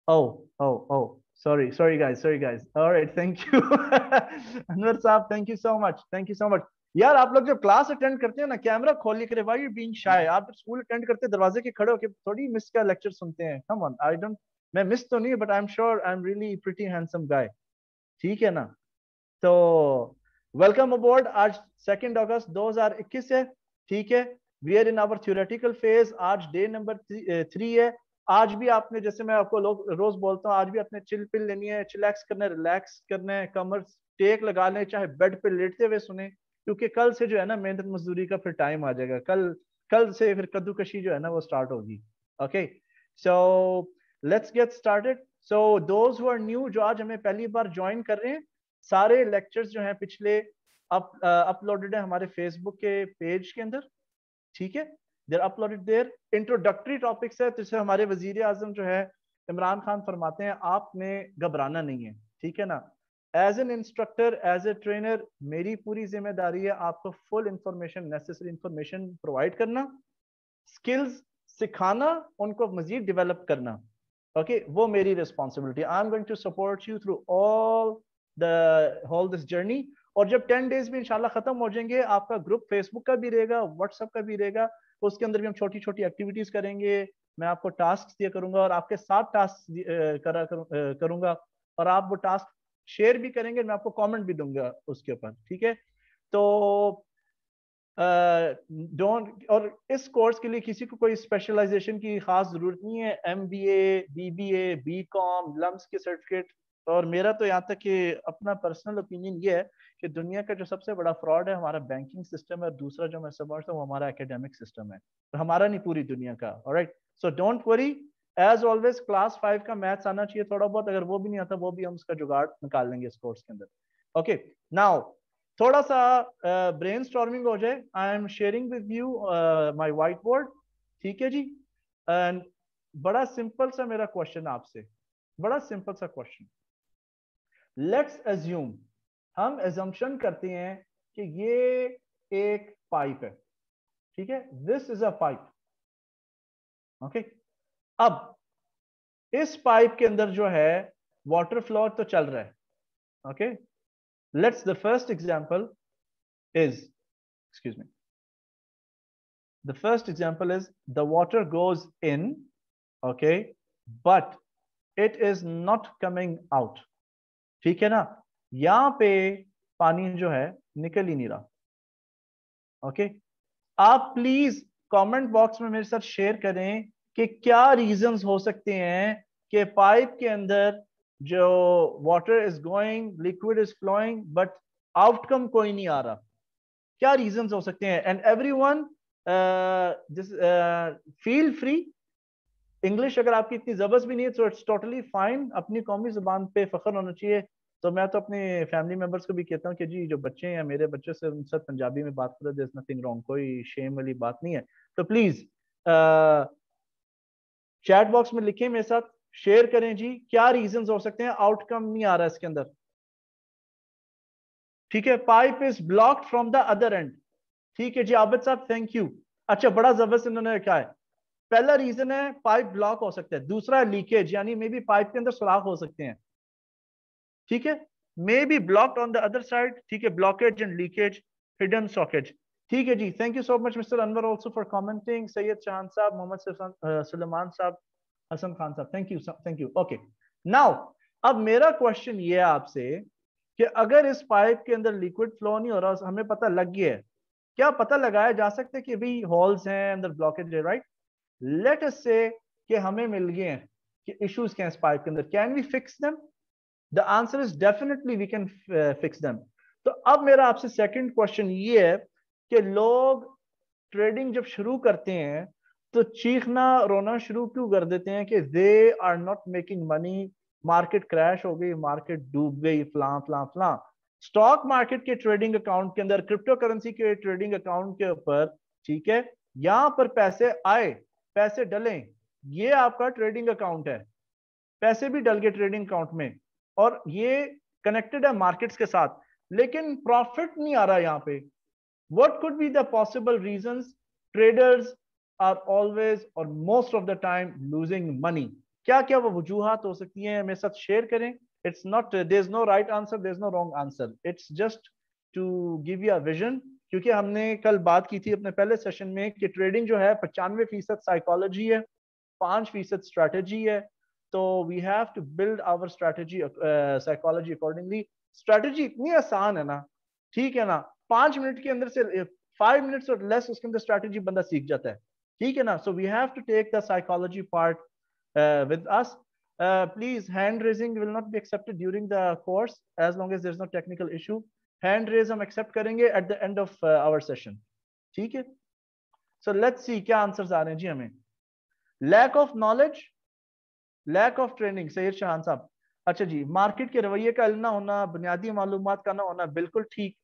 Oh, sorry guys. All right, thank you. Anwar साहब, thank you so much. यार आप लोग जब क्लास अटेंड करते हैं ना, कैमरा खोल के, व्हाई यू बीइंग शाय? आप जब स्कूल अटेंड करते हैं दरवाजे के खड़े होके थोड़ी मिस का लेक्चर सुनते हैं। कम ऑन, आई डोंट, मैं मिस तो नहीं, but I am sure I am really pretty handsome guy. ठीक है ना? तो वेलकम अबॉर्ड। आज 2 अगस्त 2021 है। ठीक है, we are in our theoretical phase. आज डे नंबर 3 है। आज भी आपने, जैसे मैं आपको लोग रोज बोलता हूँ, आज भी आपने चिल पिल लेनी है, चिलैक्स करना है, रिलैक्स करना है, कमर टेक लगा लें, चाहे बेड पे लेटते हुए सुने, क्योंकि कल से जो है ना मेहनत मजदूरी का फिर टाइम आ जाएगा। कल कल से फिर कद्दूकशी जो है ना वो स्टार्ट होगी। Okay, so let's get started. So those who are new, जो आज हमें पहली बार ज्वाइन कर रहे हैं, सारे लेक्चर्स जो हैं पिछले अपलोडेड है हमारे फेसबुक के पेज के अंदर। ठीक है, देर अपलोडेड देर। इंट्रोडक्टरी टॉपिक्स है, जिसे हमारे वजीर आजम जो है इमरान खान फरमाते हैं आपने घबराना नहीं है। ठीक है ना? As an instructor, as a trainer, मेरी पूरी जिम्मेदारी है आपको full information, necessary information provide करना, स्किल्स सिखाना, उनको मजीद डेवलप करना। ओके, वो मेरी responsibility. I am going to support you through all whole this journey. और जब 10 डेज में इंशाल्लाह खत्म हो जाएंगे, आपका ग्रुप फेसबुक का भी रहेगा, व्हाट्सएप का भी रहेगा, उसके अंदर भी हम छोटी छोटी एक्टिविटीज करेंगे। मैं आपको टास्क दिया करूंगा और आपके साथ टास्क करूंगा, और आप वो टास्क शेयर भी करेंगे, मैं आपको कमेंट भी दूंगा उसके ऊपर। ठीक है? तो डोंट, और इस कोर्स के लिए किसी को कोई स्पेशलाइजेशन की खास जरूरत नहीं है। MBA, BBA, BCom, लम्स के सर्टिफिकेट। और मेरा तो यहाँ तक कि अपना पर्सनल ओपिनियन ये है कि दुनिया का जो सबसे बड़ा फ्रॉड है हमारा बैंकिंग सिस्टम है, और दूसरा जो मैं समझता हूँ हमारा एकेडमिक सिस्टम है, और हमारा नहीं, पूरी दुनिया का। Alright, so don't worry. As always class 5 का मैथ्स आना चाहिए थोड़ा बहुत, अगर वो भी नहीं आता वो भी हम उसका जुगाड़ निकाल लेंगे इस कोर्स के अंदर। ओके, नाउ थोड़ा सा ब्रेन स्टॉर्मिंग हो जाए। I am sharing with you my white board. ठीक है जी? एंड बड़ा सिंपल सा मेरा क्वेश्चन आपसे, बड़ा सिंपल सा क्वेश्चन। लेट्स एज्यूम, हम एजम्पशन करते हैं कि ये एक पाइप है। ठीक है, this is a pipe. Okay, अब इस पाइप के अंदर जो है वाटर फ्लो तो चल रहा है। Okay, let's, the first example is, excuse me, the first example is the water goes in, okay, but it is not coming out. ठीक है ना? यहां पे पानी जो है निकल ही नहीं रहा। ओके, आप प्लीज कमेंट बॉक्स में मेरे साथ शेयर करें कि क्या रीजंस हो सकते हैं कि पाइप के अंदर जो water is going, liquid is flowing, but outcome कोई नहीं आ रहा। क्या रीजंस हो सकते हैं? And everyone this feel free. English अगर आपकी इतनी जबरदस्त भी नहीं है तो इट्स टोटली फाइन, अपनी कौमी जुबान पे फख्र होना चाहिए। तो मैं तो अपने फैमिली मेंबर्स को भी कहता हूँ कि जी जो बच्चे हैं मेरे बच्चे से उनसे पंजाबी में बात करो, देयर इज नथिंग रॉन्ग, कोई शेम वाली बात नहीं है। तो प्लीज चैट बॉक्स में लिखें, मेरे साथ शेयर करें जी क्या रीजंस हो सकते हैं आउटकम नहीं आ रहा इसके अंदर। ठीक है, pipe is blocked from the other and. ठीक है जी आबिद साहब, थैंक यू। अच्छा, बड़ा जबरदस्त इन्होंने लिखा है। पहला रीजन है पाइप ब्लॉक हो सकता है, दूसरा लीकेज, यानी मे बी पाइप के अंदर सुराख हो सकते हैं। ठीक है, may be blocked on the other side. ठीक है, blockage and leakage, hidden soakage. ठीक है जी, thank you so much mister Anwar also for commenting. Syed Shahan साहब, मोहम्मद सुलेमान साहब, हसन खान साहब, thank you, thank you. Okay, now अब मेरा क्वेश्चन ये है आपसे कि अगर इस पाइप के अंदर लिक्विड फ्लो नहीं हो रहा, हमें पता लग गया है, क्या पता लगाया जा सकता है कि भाई होल्स हैं अंदर, ब्लॉकेज है, राइट? लेट अस से कि हमें मिल गए हैं कि इश्यूज क्या हैं इस पाइप के अंदर, can we fix them? The answer is definitely we can fix them. तो अब मेरा आपसे सेकंड क्वेश्चन ये है कि लोग ट्रेडिंग जब शुरू करते हैं तो चीखना रोना शुरू क्यों कर देते हैं कि they are not making money, market crash हो गई, मार्केट डूब गई, फलां फलां फलां। स्टॉक मार्केट के ट्रेडिंग अकाउंट के अंदर, क्रिप्टो करेंसी के ट्रेडिंग अकाउंट के ऊपर, ठीक है, यहां पर पैसे आए, पैसे डलें, ये आपका ट्रेडिंग अकाउंट है, पैसे भी डल गए ट्रेडिंग अकाउंट में, और ये कनेक्टेड है मार्केट्स के साथ, लेकिन प्रॉफिट नहीं आ रहा यहां पे। What could be the possible reasons? Traders are always और most of the time losing money. क्या क्या वो वजूहात हो सकती हैं, मेरे साथ शेयर करें। It's not, there is no right answer, there is no wrong answer, it's just to give you a vision. क्योंकि हमने कल बात की थी अपने पहले सेशन में कि ट्रेडिंग जो है 95% साइकोलॉजी है, 5% स्ट्रैटेजी है। तो we have to build our strategy psychology accordingly. Strategy इतनी आसान है ना, ठीक है ना, 5 मिनट के अंदर से 5 मिनट्स और लेस उसके अंदर स्ट्रैटेजी बंदा सीख जाता है, ठीक है ना। So we have to take the psychology part with us. Please, hand raising will not be accepted during the course as long as there's no technical issue. Hand raise हम accept करेंगे at the end of our session, ठीक है। So let's see क्या answers आ रहे हैं जी हमें। Lack of knowledge, lack of training, Sahir शाहान साहब। अच्छा जी, मार्केट के रवैये का इल्म ना होना, बुनियादी मालूमात का ना होना, बिल्कुल ठीक।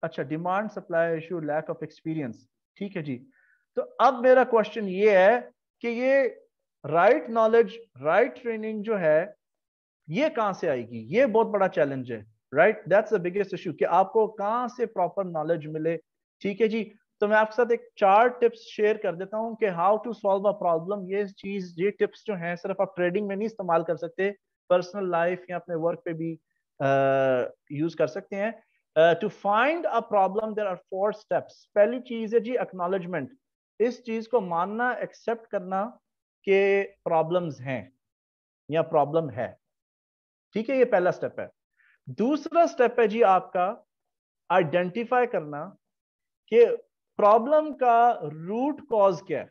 अच्छा, demand supply issue, lack of experience, ठीक है जी। तो अब मेरा क्वेश्चन ये है कि ये राइट नॉलेज, राइट ट्रेनिंग जो है ये कहां से आएगी, ये बहुत बड़ा चैलेंज है, right. That's the biggest issue कि आपको कहां से प्रॉपर नॉलेज मिले, ठीक है जी। तो मैं आपके साथ एक 4 टिप्स शेयर कर देता हूं कि how to solve a problem. ये चीज, ये टिप्स जो हैं सिर्फ आप ट्रेडिंग में नहीं इस्तेमाल कर सकते, पर्सनल लाइफ या अपने वर्क पे भी यूज कर सकते हैं। To find a problem there are 4 steps. पहली चीज है जी एक्नॉलेजमेंट, इस चीज को मानना, एक्सेप्ट करना कि प्रॉब्लम्स हैं या प्रॉब्लम है, ठीक है, ये पहला स्टेप है। दूसरा स्टेप है जी आपका आइडेंटिफाई करना कि प्रॉब्लम का रूट कॉज क्या है,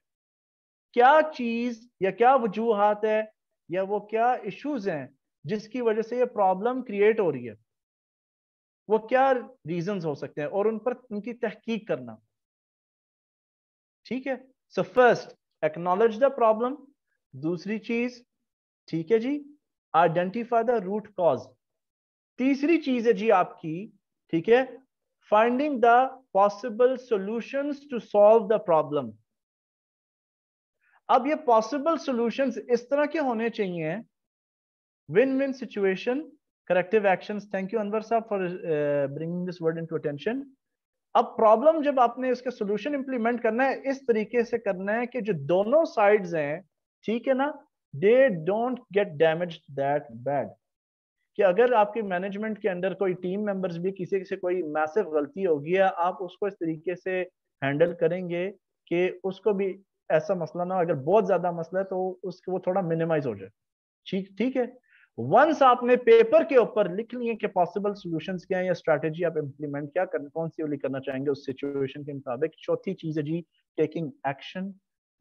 क्या चीज या क्या वजूहात है या वो क्या इश्यूज हैं जिसकी वजह से ये प्रॉब्लम क्रिएट हो रही है, वो क्या रीजंस हो सकते हैं और उन पर उनकी तहकीक करना, ठीक है। So first acknowledge the problem, दूसरी चीज, ठीक है जी, आइडेंटिफाई द रूट कॉज, तीसरी चीज है जी आपकी, ठीक है, finding the possible solutions to solve the problem. अब ये पॉसिबल सॉल्यूशंस इस तरह के होने चाहिए, win win situation, corrective actions. Thank you Anwar साहब for bringing this word into attention. अब प्रॉब्लम जब आपने इसका सॉल्यूशन इंप्लीमेंट करना है, इस तरीके से करना है कि जो दोनों साइड्स हैं, ठीक है ना, they don't get damaged that bad. कि अगर आपके मैनेजमेंट के अंदर कोई टीम मेंबर्स भी किसी से कोई मैसिव गलती होगी है, आप उसको इस तरीके से हैंडल करेंगे कि उसको भी ऐसा मसला ना हो, अगर बहुत ज्यादा मसला है तो उसको वो थोड़ा मिनिमाइज हो जाए, ठीक ठीक है। वंस आपने पेपर के ऊपर लिख लिए कि पॉसिबल सॉल्यूशंस क्या है या स्ट्रैटेजी आप इंप्लीमेंट क्या करना, कौन सी वाली करना चाहेंगे उस सिचुएशन के मुताबिक। चौथी चीज है जी taking action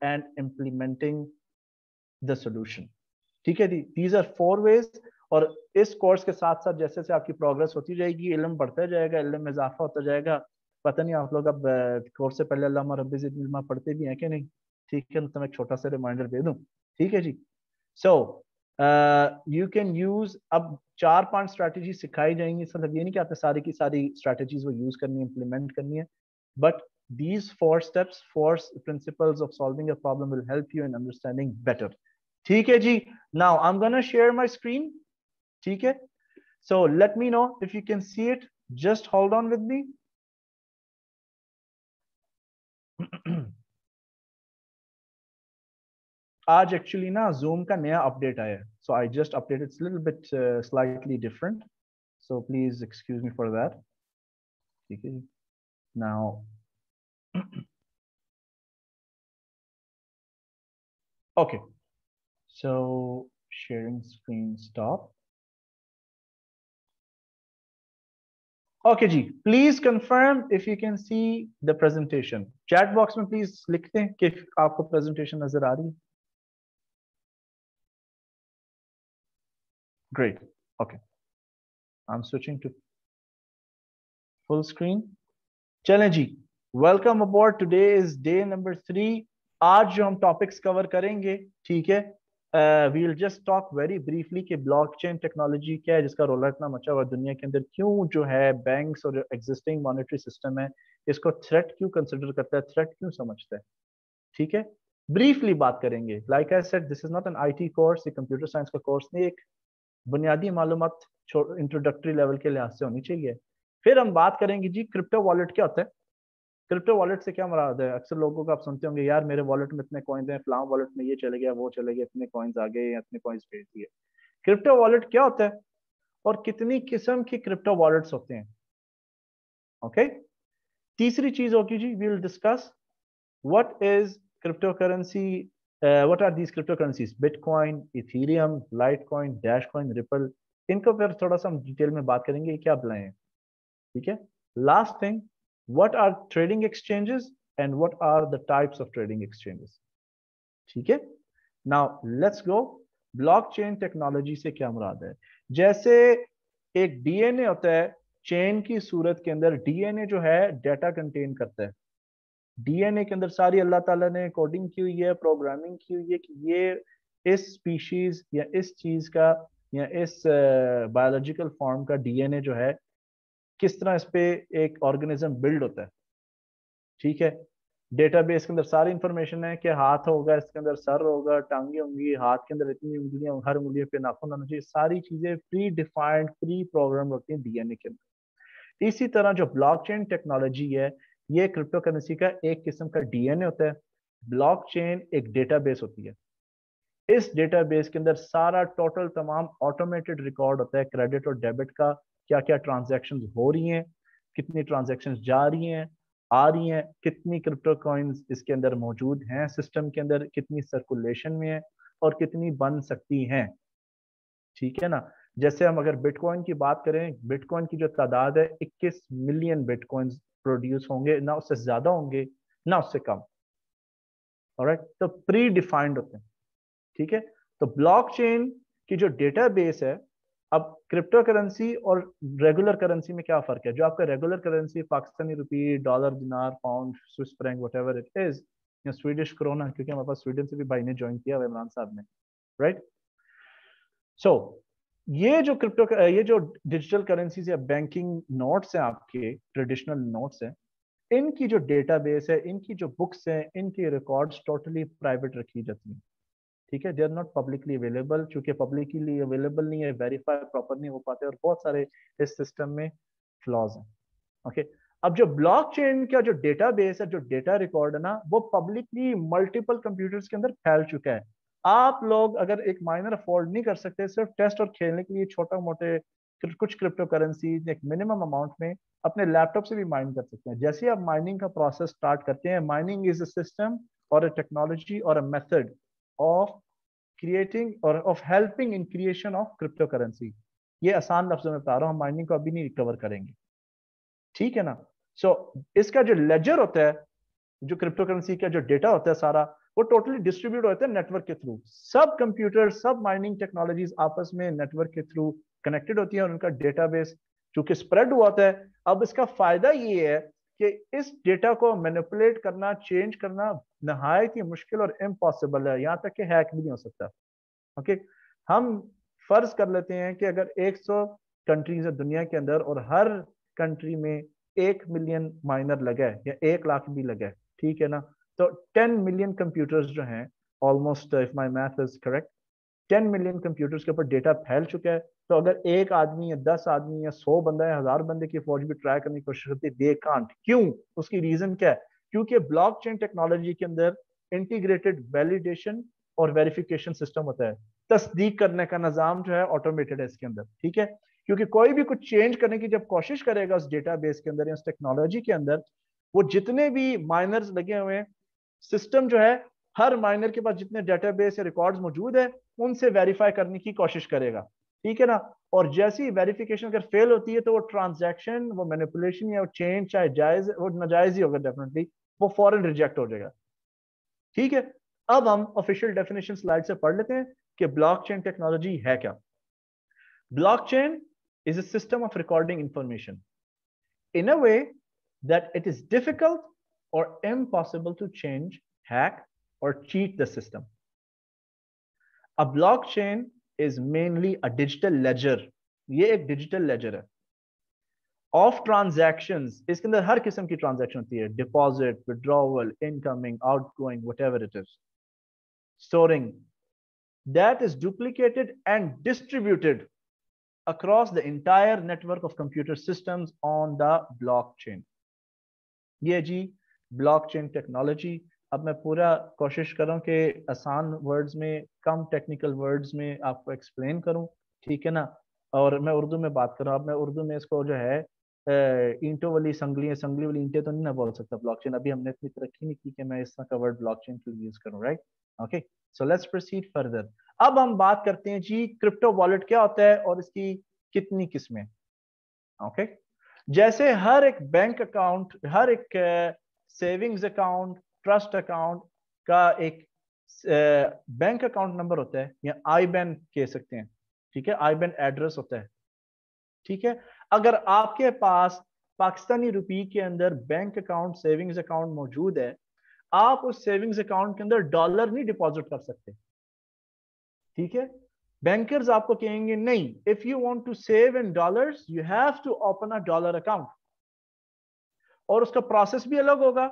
and implementing the solution, ठीक है जी। These are 4 veg. और इस कोर्स के साथ साथ जैसे जैसे आपकी प्रोग्रेस होती जाएगी, इल्म बढ़ता जाएगा, इल्म में इजाफा होता जाएगा। पता नहीं आप लोग अब कोर्स से पहले अल्लाह रब्बी ज़िदनी इल्मा पढ़ते भी हैं कि नहीं, ठीक है, तो मैं एक छोटा सा रिमाइंडर दे दूं, ठीक है जी। सो यू कैन यूज, अब 4-5 स्ट्रैटेजी सिखाई जाएंगी, इसका मतलब ये नहीं कि आपने सारी की सारी स्ट्रैटेजीज वो यूज करनी है, इंप्लीमेंट करनी है, but these 4 steps, 4 principles of solving a problem will help you in understanding better, ठीक है जी। Now I'm gonna share my screen, ठीक है। So let me know if you can see it, just hold on with me. आज actually ना zoom का नया update आया है, so I just updated, it's a little bit slightly different, so please excuse me for that, ठीक है। Now okay, so sharing screen stop. Okay जी, please confirm if you can see the presentation. Chat box में please लिख दें कि आपको presentation नजर आ रही है। Great, okay, I am switching to full screen. चलें जी, welcome aboard, today is day number 3। आज जो हम टॉपिक्स कवर करेंगे, ठीक है, we will just talk very briefly कि ब्लॉकचेन टेक्नोलॉजी क्या है, जिसका रोल इतना मचा हुआ दुनिया के अंदर, क्यों जो है बैंक्स और एग्जिस्टिंग मॉनेटरी सिस्टम है इसको थ्रेट क्यों कंसिडर करता है, थ्रेट क्यों समझता है, ठीक है। ब्रीफली बात करेंगे, like I said this is not an IT course, ये कंप्यूटर साइंस का कोर्स नहीं, एक बुनियादी मालूमात इंट्रोडक्टरी लेवल के लिहाज से होनी चाहिए। फिर हम बात करेंगे जी क्रिप्टो वॉलेट क्या होता है, क्रिप्टो वॉलेट से क्या मुराद है? अक्सर लोगों को आप सुनते होंगे, यार मेरे वॉलेट में इतने कॉइन्स हैं, फलां वॉलेट में ये चले गया, वो चले गया, इतने कॉइन्स आ गए, इतने कॉइन्स भेज दिए। क्रिप्टो वॉलेट क्या होता है और कितनी किस्म की क्रिप्टो वॉलेट्स होते हैं? ओके, तीसरी चीज होगी जी, we will discuss what is crypto currency, what are these crypto currencies, bitcoin, ethereum, litecoin, dashcoin, ripple. इनको फिर थोड़ा सा हम डिटेल में बात करेंगे, ये क्या बुलाए हैं, ठीक है। Last thing, what are trading exchanges and what are the types of trading exchanges, ठीक है। Now let's go, blockchain technology से क्या मुराद है? जैसे एक डीएनए होता है, चेन की सूरत के अंदर डीएनए जो है डाटा कंटेन करता है। डीएनए के अंदर सारी अल्लाह ताला ने कोडिंग की हुई है, प्रोग्रामिंग की हुई है कि ये इस स्पीशीज या इस चीज का या इस बायोलॉजिकल फॉर्म का डीएनए जो है किस तरह इस पे एक ऑर्गेनिज्म बिल्ड होता है, ठीक है। डेटाबेस के अंदर सारी इंफॉर्मेशन है कि हाथ होगा, इसके अंदर सर होगा, टांगे होंगी, हाथ के अंदर इतनी उंगलियां, हर उंगली पे नाखून होना चाहिए, सारी चीजें प्री डिफाइंड, प्री प्रोग्राम होती हैं डीएनए के अंदर। इसी तरह जो ब्लॉकचेन टेक्नोलॉजी है, ये क्रिप्टो करेंसी का एक किस्म का डीएनए होता है। ब्लॉकचेन एक डेटाबेस होती है, इस डेटाबेस के अंदर सारा टोटल तमाम ऑटोमेटेड रिकॉर्ड होता है, क्रेडिट और डेबिट का, क्या क्या ट्रांजैक्शंस हो रही हैं, कितनी ट्रांजैक्शंस जा रही हैं, आ रही हैं, कितनी क्रिप्टो कॉइन्स इसके अंदर मौजूद हैं सिस्टम के अंदर, कितनी सर्कुलेशन में है और कितनी बन सकती हैं, ठीक है ना। जैसे हम अगर बिटकॉइन की बात करें, बिटकॉइन की जो तादाद है 21 मिलियन बिटकॉइंस प्रोड्यूस होंगे, ना उससे ज्यादा होंगे ना उससे कम। ऑलराइट, तो प्री डिफाइंड होते हैं, ठीक है। तो ब्लॉकचेन की जो डेटाबेस है, अब क्रिप्टो करेंसी और रेगुलर करेंसी में क्या फर्क है? जो आपका रेगुलर करेंसी पाकिस्तानी रुपी, डॉलर, दिनार, pound, Swiss franc, whatever it is, या स्वीडिश क्रोना, क्योंकि हमारे पास स्वीडन से भी भाई ने ज्वाइन किया हुआ इमरान साहब ने, राइट। सो ये जो डिजिटल करेंसीज या बैंकिंग नोट्स हैं, आपके ट्रेडिशनल नोट्स हैं, इनकी जो डेटाबेस है, इनकी जो बुक्स हैं, इनकी रिकॉर्ड्स टोटली प्राइवेट रखी जाती हैं, ठीक है। They are not publicly available, चूंकि पब्लिकली अवेलेबल नहीं है, वेरीफाई प्रॉपर नहीं हो पाते, और बहुत सारे इस सिस्टम में फ्लॉज हैं, ओके। अब जो ब्लॉकचेन का जो डेटाबेस है, जो डेटा रिकॉर्ड है ना, वो पब्लिकली मल्टीपल कंप्यूटर्स के अंदर फैल चुका है। आप लोग अगर एक माइनर अफोर्ड नहीं कर सकते, सिर्फ टेस्ट और खेलने के लिए छोटा मोटे कुछ क्रिप्टो करेंसी एक मिनिमम अमाउंट में अपने लैपटॉप से भी माइन कर सकते हैं। जैसे ही आप माइनिंग का प्रोसेस स्टार्ट करते हैं, माइनिंग इज अ सिस्टम और अ टेक्नोलॉजी और अ मेथड ऑफ क्रिएटिंग और of helping in creation of crypto currency. ये आसान लफ्जों में बता रहा हूँ, हम माइनिंग को अभी नहीं रिकवर करेंगे, ठीक है ना। इसका जो लेजर होता है, जो क्रिप्टो करेंसी का जो डेटा होता है सारा, वो टोटली डिस्ट्रीब्यूट होता है नेटवर्क के थ्रू। सब कंप्यूटर, सब माइनिंग टेक्नोलॉजीज आपस में नेटवर्क के थ्रू कनेक्टेड होती है, और उनका डेटाबेस चूंकि स्प्रेड हुआ होता है। अब इसका फायदा ये है कि इस डेटा को मैनिपुलेट करना, चेंज करना नहायत ही मुश्किल और इम्पॉसिबल है, यहां तक कि हैक भी नहीं हो सकता, ओके। हम फर्ज कर लेते हैं कि अगर 100 कंट्रीज है दुनिया के अंदर, और हर कंट्री में 1 मिलियन माइनर लगा है या 1 लाख भी लगा है, ठीक है ना, तो 10 मिलियन कंप्यूटर्स जो हैं, almost if my math is correct, 10 million computers के ऊपर डेटा फैल चुका है। तो अगर एक आदमी या 10 आदमी या 100 बंदा या 1000 बंदे की फौज भी ट्राई करने की कोशिश करती है, दे कांट। क्यों? उसकी रीजन क्या है? क्योंकि ब्लॉकचेन टेक्नोलॉजी के अंदर इंटीग्रेटेड वैलिडेशन और वेरिफिकेशन सिस्टम होता है। तस्दीक करने का निजाम जो है ऑटोमेटेड है इसके अंदर, ठीक है। क्योंकि कोई भी कुछ चेंज करने की जब कोशिश करेगा उस डेटाबेस के अंदर या उस टेक्नोलॉजी के अंदर, वो जितने भी माइनर्स लगे हुए हैं, सिस्टम जो है हर माइनर के पास जितने डेटाबेस या रिकॉर्ड्स मौजूद है, उनसे वेरीफाई करने की कोशिश करेगा, ठीक है ना। और जैसी वेरिफिकेशन अगर फेल होती है, तो वो ट्रांजैक्शन, वो मैनिपुलेशन या वो चेंज, चाहे जायज वो नाजायज ही होगा डेफिनेटली, वो फॉरन रिजेक्ट हो जाएगा, ठीक है। अब हम ऑफिशियल डेफिनेशन स्लाइड से पढ़ लेते हैं कि ब्लॉकचेन टेक्नोलॉजी है क्या। Blockchain is a system of recording information in a way that it is difficult or impossible to change, hack, or cheat the system. A blockchain is mainly a digital ledger. ये एक digital ledger है of transactions. इसके अंदर हर किस्म की transaction होती है, deposit, withdrawal, incoming, outgoing, whatever it is, storing, that is duplicated and distributed across the entire network of computer systems on the blockchain. ये जी ब्लॉकचेन टेक्नोलॉजी। अब मैं पूरा कोशिश कर रहा हूँ कि आसान वर्ड्स में, कम टेक्निकल वर्ड्स में आपको एक्सप्लेन करूँ, ठीक है ना। और मैं उर्दू में बात कर रहा हूँ। अब मैं उर्दू में इसको जो है ईंटों वाली संगली, संगली वाली ईंटें तो नहीं ना बोल सकता ब्लॉकचेन, अभी हमने इतनी तरक्की नहीं की कि मैं इस तरह का वर्ड ब्लॉकचेन के लिए यूज करूँ, right. Okay, so let's proceed further. अब हम बात करते हैं जी क्रिप्टो वॉलेट क्या होता है और इसकी कितनी किस्में। ओके, जैसे हर एक बैंक अकाउंट, हर एक सेविंग्स अकाउंट, ट्रस्ट अकाउंट का एक बैंक अकाउंट नंबर होता है, या आईबैन कह सकते हैं, ठीक है, आईबैन एड्रेस होता है, ठीक है। अगर आपके पास पाकिस्तानी रुपये के अंदर बैंक अकाउंट, सेविंग्स अकाउंट मौजूद है, आप उस सेविंग्स अकाउंट के अंदर डॉलर नहीं डिपॉजिट कर सकते, ठीक है। बैंकर्स आपको कहेंगे नहीं, if you want to save in dollars you have to open a dollar account, और उसका प्रोसेस भी अलग होगा,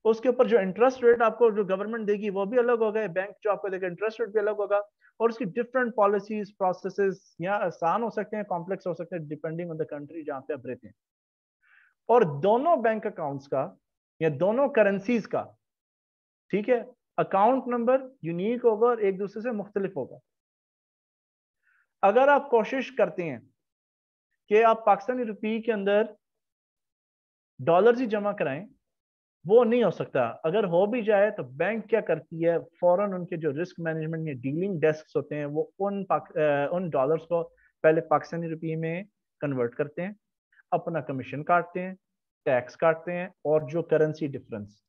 उसके ऊपर जो इंटरेस्ट रेट आपको जो गवर्नमेंट देगी वो भी अलग होगा, बैंक जो आपको देगा इंटरेस्ट रेट भी अलग होगा, और उसकी डिफरेंट पॉलिसीज, प्रोसेसेस या आसान हो सकते हैं, कॉम्प्लेक्स हो सकते हैं, डिपेंडिंग ऑन द कंट्री जहां पे आप रहते हैं। और दोनों बैंक अकाउंट्स का या दोनों करेंसीज का, ठीक है, अकाउंट नंबर यूनिक होगा और एक दूसरे से मुख्तलिफ होगा। अगर आप कोशिश करते हैं कि आप पाकिस्तानी रुपये के अंदर डॉलर ही जमा कराएं, वो नहीं हो सकता। अगर हो भी जाए तो बैंक क्या करती है, फौरन उनके जो रिस्क मैनेजमेंट या डीलिंग डेस्क होते हैं वो उन डॉलर्स को पहले पाकिस्तानी रुपये में कन्वर्ट करते हैं, अपना कमीशन काटते हैं, टैक्स काटते हैं, और जो करेंसी डिफरेंस,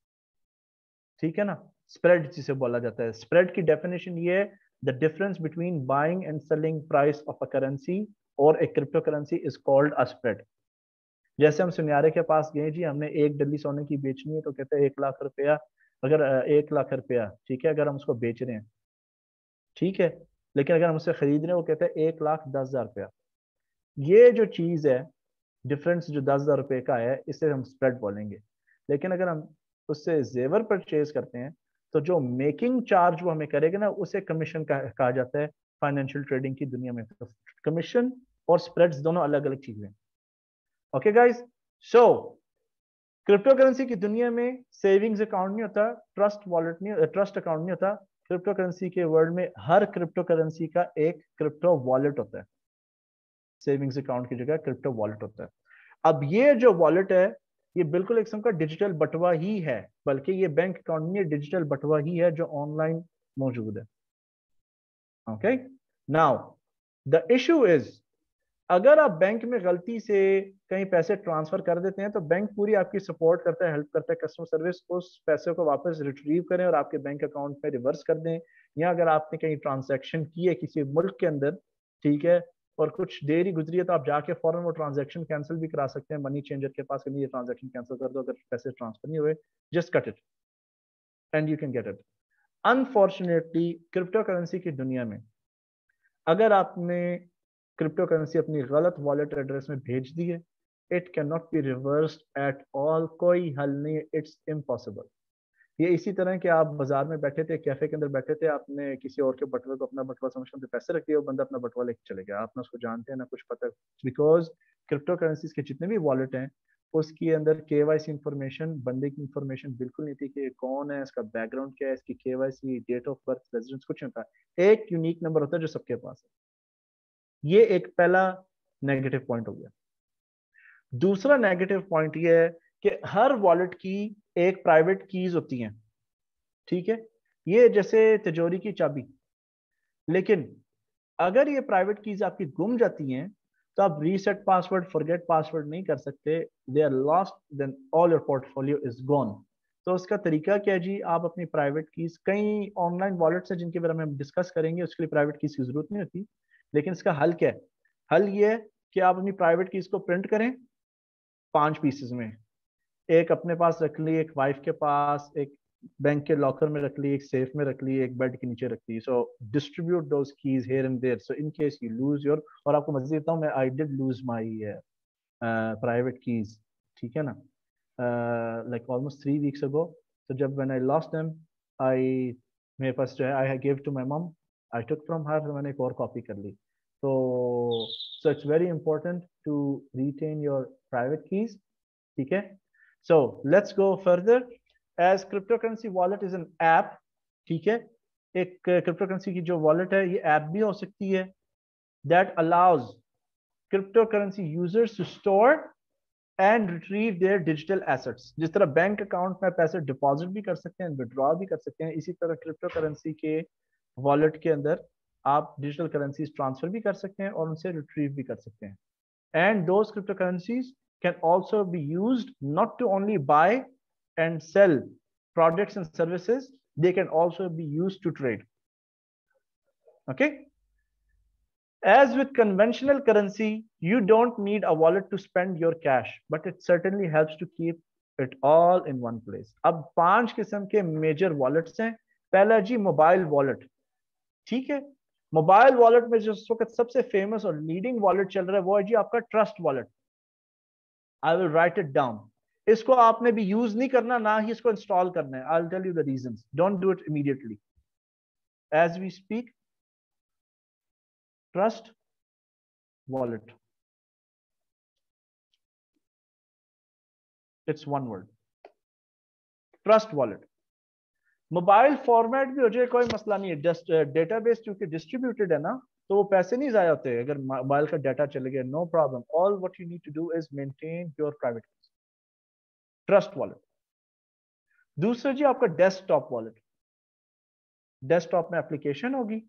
ठीक है ना, स्प्रेड जिसे बोला जाता है। स्प्रेड की डेफिनेशन ये है, the difference between buying and selling price of a currency और a crypto currency is called a spread. जैसे हम सुनियारे के पास गए जी, हमने एक डली सोने की बेचनी है, तो कहते हैं 1 लाख रुपया, अगर 1 लाख रुपया, ठीक है, अगर हम उसको बेच रहे हैं, ठीक है, लेकिन अगर हम उससे खरीद रहे हैं वो कहते हैं 1,10,000 रुपया। ये जो चीज है, डिफरेंस जो 10,000 रुपये का है, इसे हम स्प्रेड बोलेंगे। लेकिन अगर हम उससे जेवर परचेज करते हैं, तो जो मेकिंग चार्ज वो हमें करेगा ना, उसे कमीशन कहा जाता है फाइनेंशियल ट्रेडिंग की दुनिया में। तो कमीशन और स्प्रेड्स दोनों अलग अलग चीजें। Okay guys, so crypto currency की दुनिया में सेविंग्स अकाउंट नहीं होता, ट्रस्ट वॉलेट नहीं, ट्रस्ट अकाउंट नहीं होता। क्रिप्टो करेंसी के वर्ल्ड में हर क्रिप्टो करेंसी का एक क्रिप्टो वॉलेट होता है, सेविंग्स अकाउंट की जगह क्रिप्टो वॉलेट होता है। अब ये जो वॉलेट है, ये बिल्कुल एक किस्म का डिजिटल बटवा ही है, बल्कि ये बैंक अकाउंट नहीं है, डिजिटल बटवा ही है जो ऑनलाइन मौजूद है। Okay, now the issue is, अगर आप बैंक में गलती से कहीं पैसे ट्रांसफर कर देते हैं, तो बैंक पूरी आपकी सपोर्ट करता है, हेल्प करता है, कस्टमर सर्विस उस पैसे को वापस रिट्रीव करें और आपके बैंक अकाउंट में रिवर्स कर दें। या अगर आपने कहीं ट्रांजैक्शन की है किसी मुल्क के अंदर, ठीक है, और कुछ देर ही गुजरी है, तो आप जाके फौरन वो ट्रांजैक्शन कैंसिल भी करा सकते हैं मनी चेंजर के पास, ये ट्रांजैक्शन कैंसिल कर दो, अगर पैसे ट्रांसफर नहीं हुए, just cut it and you can get it. Unfortunately crypto currency की दुनिया में, अगर आपने क्रिप्टो करेंसी अपनी गलत वॉलेट एड्रेस में भेज दी है, it can not be reversed at all, कोई हल नहीं है, इट्स इम्पॉसिबल। ये इसी तरह कि आप बाजार में बैठे थे, कैफे के अंदर बैठे थे, आपने किसी और के बटुए को अपना बटुआ समझकर पैसे रख दिए, वो बंदा अपना बटुआ लेके चले गया, आप ना उसको जानते हैं ना कुछ पता। बिकॉज क्रिप्टो करेंसीज के जितने भी वॉलेट हैं, उसके अंदर केवाईसी इंफॉर्मेशन, बंदे की इंफॉर्मेशन बिल्कुल नहीं थी कि कौन है, इसका बैकग्राउंड क्या है, इसकी KYC, date of birth, residence, कुछ नहीं होता। एक यूनिक नंबर होता है जो सबके पास है। ये एक पहला नेगेटिव पॉइंट हो गया। दूसरा नेगेटिव पॉइंट ये है कि हर वॉलेट की एक प्राइवेट कीज होती हैं, ठीक है, ये जैसे तिजोरी की चाबी। लेकिन अगर ये प्राइवेट कीज आपकी गुम जाती हैं, तो आप रीसेट पासवर्ड, फॉरगेट पासवर्ड नहीं कर सकते, they are lost, then all your portfolio is gone. तो उसका तरीका क्या है जी, आप अपनी प्राइवेट कीज, कई ऑनलाइन वॉलेट्स हैं जिनके बारे में हम डिस्कस करेंगे, उसके लिए प्राइवेट कीज की जरूरत नहीं होती। लेकिन इसका हल क्या है? हल ये है कि आप अपनी प्राइवेट कीज को प्रिंट करें 5 पीसेस में, एक अपने पास रख ली, एक वाइफ के पास, एक बैंक के लॉकर में रख ली, एक सेफ में रख ली, एक बेड के नीचे रख ली। So distribute those keys here and there, so in case you lose your, और आपको मजे देता हूँ मैं, I did lose my private keys, ठीक है ना, लाइक ऑलमोस्ट 3 वीक्स अगो। तो जब व्हेन आई लॉस्ट देम, आई, मेरे पास जो है, आई गिव टू माई मम, आई टुक फ्रॉम हर, मैंने एक और कॉपी कर ली। तो so it's very important to retain your private keys, ठीक है। So let's go further. As crypto currency wallet is an app, ठीक है। एक क्रिप्टो करेंसी की जो वॉलेट है ये ऐप भी हो सकती है, that allows crypto currency users to store and retrieve their digital assets. जिस तरह बैंक अकाउंट में पैसे डिपॉजिट भी कर सकते हैं, विड्रॉ भी कर सकते हैं, इसी तरह क्रिप्टो करेंसी के वॉलेट के अंदर आप डिजिटल करेंसीज ट्रांसफर भी कर सकते हैं और उनसे रिट्रीव भी कर सकते हैं। And those crypto currencies can also be used not to only buy and sell products and services, they can also be used to trade. Okay, as with conventional currency, you don't need a wallet to spend your cash, but it certainly helps to keep it all in one place. अब 5 किस्म के major wallets हैं। पहला जी mobile wallet, ठीक है। Mobile wallet में जो इस वक्त सबसे फेमस और लीडिंग वॉलेट चल रहा है वो है जी आपका trust wallet. I will write it down. इसको आपने भी यूज नहीं करना, ना ही इसको इंस्टॉल करना है। I will tell you the reasons. Don't do it immediately as we speak. Trust wallet, it's one word, trust wallet. Mobile format भी हो जाए कोई मसला नहीं है, डेटाबेस क्योंकि डिस्ट्रीब्यूटेड है ना, तो वो पैसे नहीं जाया होते अगर मोबाइल का डाटा चले गया, no problem. All what you need to do is maintain your private trust wallet. दूसरा जी आपका डेस्कटॉप वॉलेट। डेस्कटॉप में एप्लीकेशन होगी,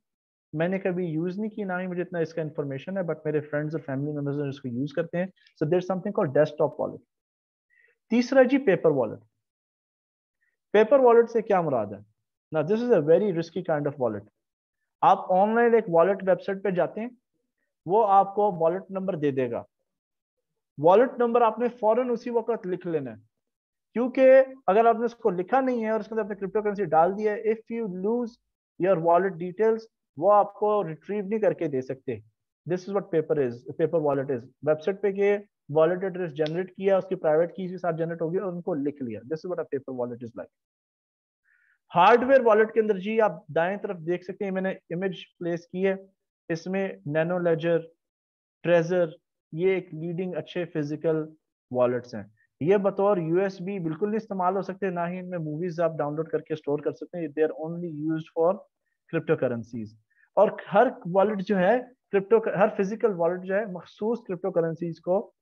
मैंने कभी यूज नहीं की, ना ही मुझे इतना इसका इंफॉर्मेशन है, बट मेरे फ्रेंड्स और फैमिली मेंबर्स इसको यूज करते हैं। So there is something called desktop wallet. तीसरा जी पेपर वॉलेट। पेपर वॉलेट से क्या मुराद है ना, this is a very risky kind of wallet. आप ऑनलाइन एक वॉलेट वेबसाइट पे जाते हैं, वो आपको वॉलेट नंबर दे देगा। वॉलेट नंबर आपने फौरन उसी वक्त लिख लेना है, क्योंकि अगर आपने उसको लिखा नहीं है और उसके अंदर आपने क्रिप्टो करेंसी डाल दिया है, if you lose your wallet details, वो आपको रिट्रीव नहीं करके दे सकते। This is what paper is, paper wallet is. Website पे गए, वॉलेट एड्रेस जनरेट किया, उसकी प्राइवेट की के साथ जनरेट हो गया और उनको लिख लिया। This is what a paper wallet is like. Hardware wallet के अंदर जी आप दाएं तरफ देख सकते हैं, मैंने इमेज प्लेस की है, इसमें नैनो लेजर, ट्रेजर, ये एक लीडिंग अच्छे फिजिकल वॉलेट्स हैं। ये बतौर यूएसबी बिल्कुल नहीं इस्तेमाल हो सकते, ना ही इनमें मूवीज आप डाउनलोड करके स्टोर कर सकते हैं। They are only used for crypto currencies. और हर वॉलेट जो है क्रिप्टो, हर फिजिकल वॉलेट जो है मखसूस क्रिप्टो करेंसीज को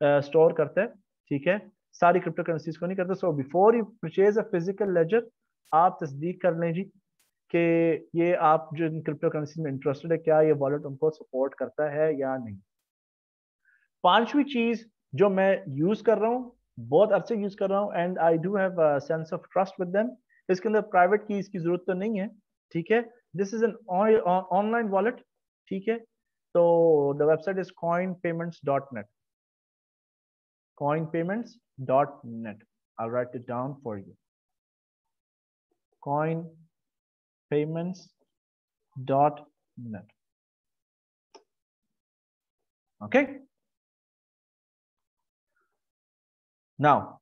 स्टोर करता है, ठीक है, सारी क्रिप्टो करेंसीज को नहीं करता। So before you purchase a physical ledger, आप तस्दीक कर लें जी कि ये आप जो क्रिप्टो करेंसी में इंटरेस्टेड है, क्या ये वॉलेट उनको सपोर्ट करता है या नहीं। पांचवी चीज जो मैं यूज कर रहा हूँ, बहुत अरसे यूज कर रहा हूँ, and I do have sense of trust with them, इसके अंदर प्राइवेट कीज की जरूरत तो नहीं है, ठीक है। This is an online wallet, ठीक है। तो the website is coinpayments.net, coinpayments.net। I'll write it down for you, coinpayments.net। okay, now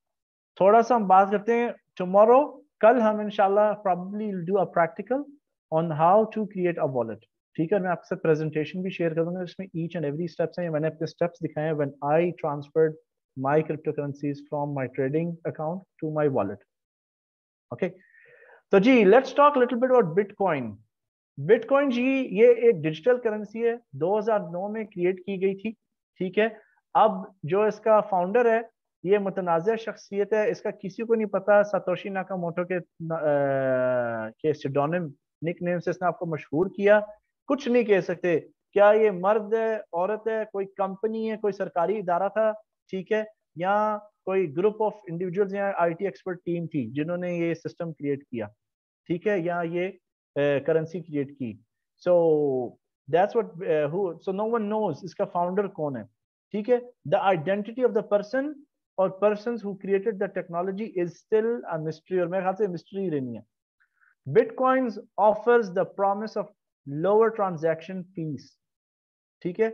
थोड़ा सा हम बात करते हैं टुमारो, कल हम इंशाल्लाह probably will do a practical on how to create a wallet, ठीक है। मैं आपके साथ प्रेजेंटेशन भी शेयर करूंगा, इसमें ईच एंड एवरी स्टेप्स हैं, मैंने अपने स्टेप्स दिखाए हैं when I transferred my crypto currencies from my trading account to my wallet. Okay, तो जी let's talk little bit about bitcoin. Bitcoin जी ये एक डिजिटल करेंसी है, 2009 में क्रिएट की गई थी, ठीक है। अब जो इसका फाउंडर है ये मुतनाज़ शख्सियत है, इसका किसी को नहीं पता सातोशी नाकामोटो के सिडोनिम निक नेम से इसने आपको मशहूर किया। कुछ नहीं कह सकते क्या ये मर्द है, औरत है, कोई कंपनी है, कोई सरकारी इदारा था, ठीक है, या कोई ग्रुप ऑफ इंडिविजुअल्स या आईटी एक्सपर्ट टीम थी जिन्होंने ये सिस्टम क्रिएट किया, ठीक है, या ये करेंसी क्रिएट की। So that's what who, so no one knows इसका फाउंडर कौन है, ठीक है। The identity of the person और persons who created the technology is still a mystery, और मेरे ख्याल से मिस्ट्री रहनी है। Bitcoins offers the promise of lower transaction fees, ठीक है।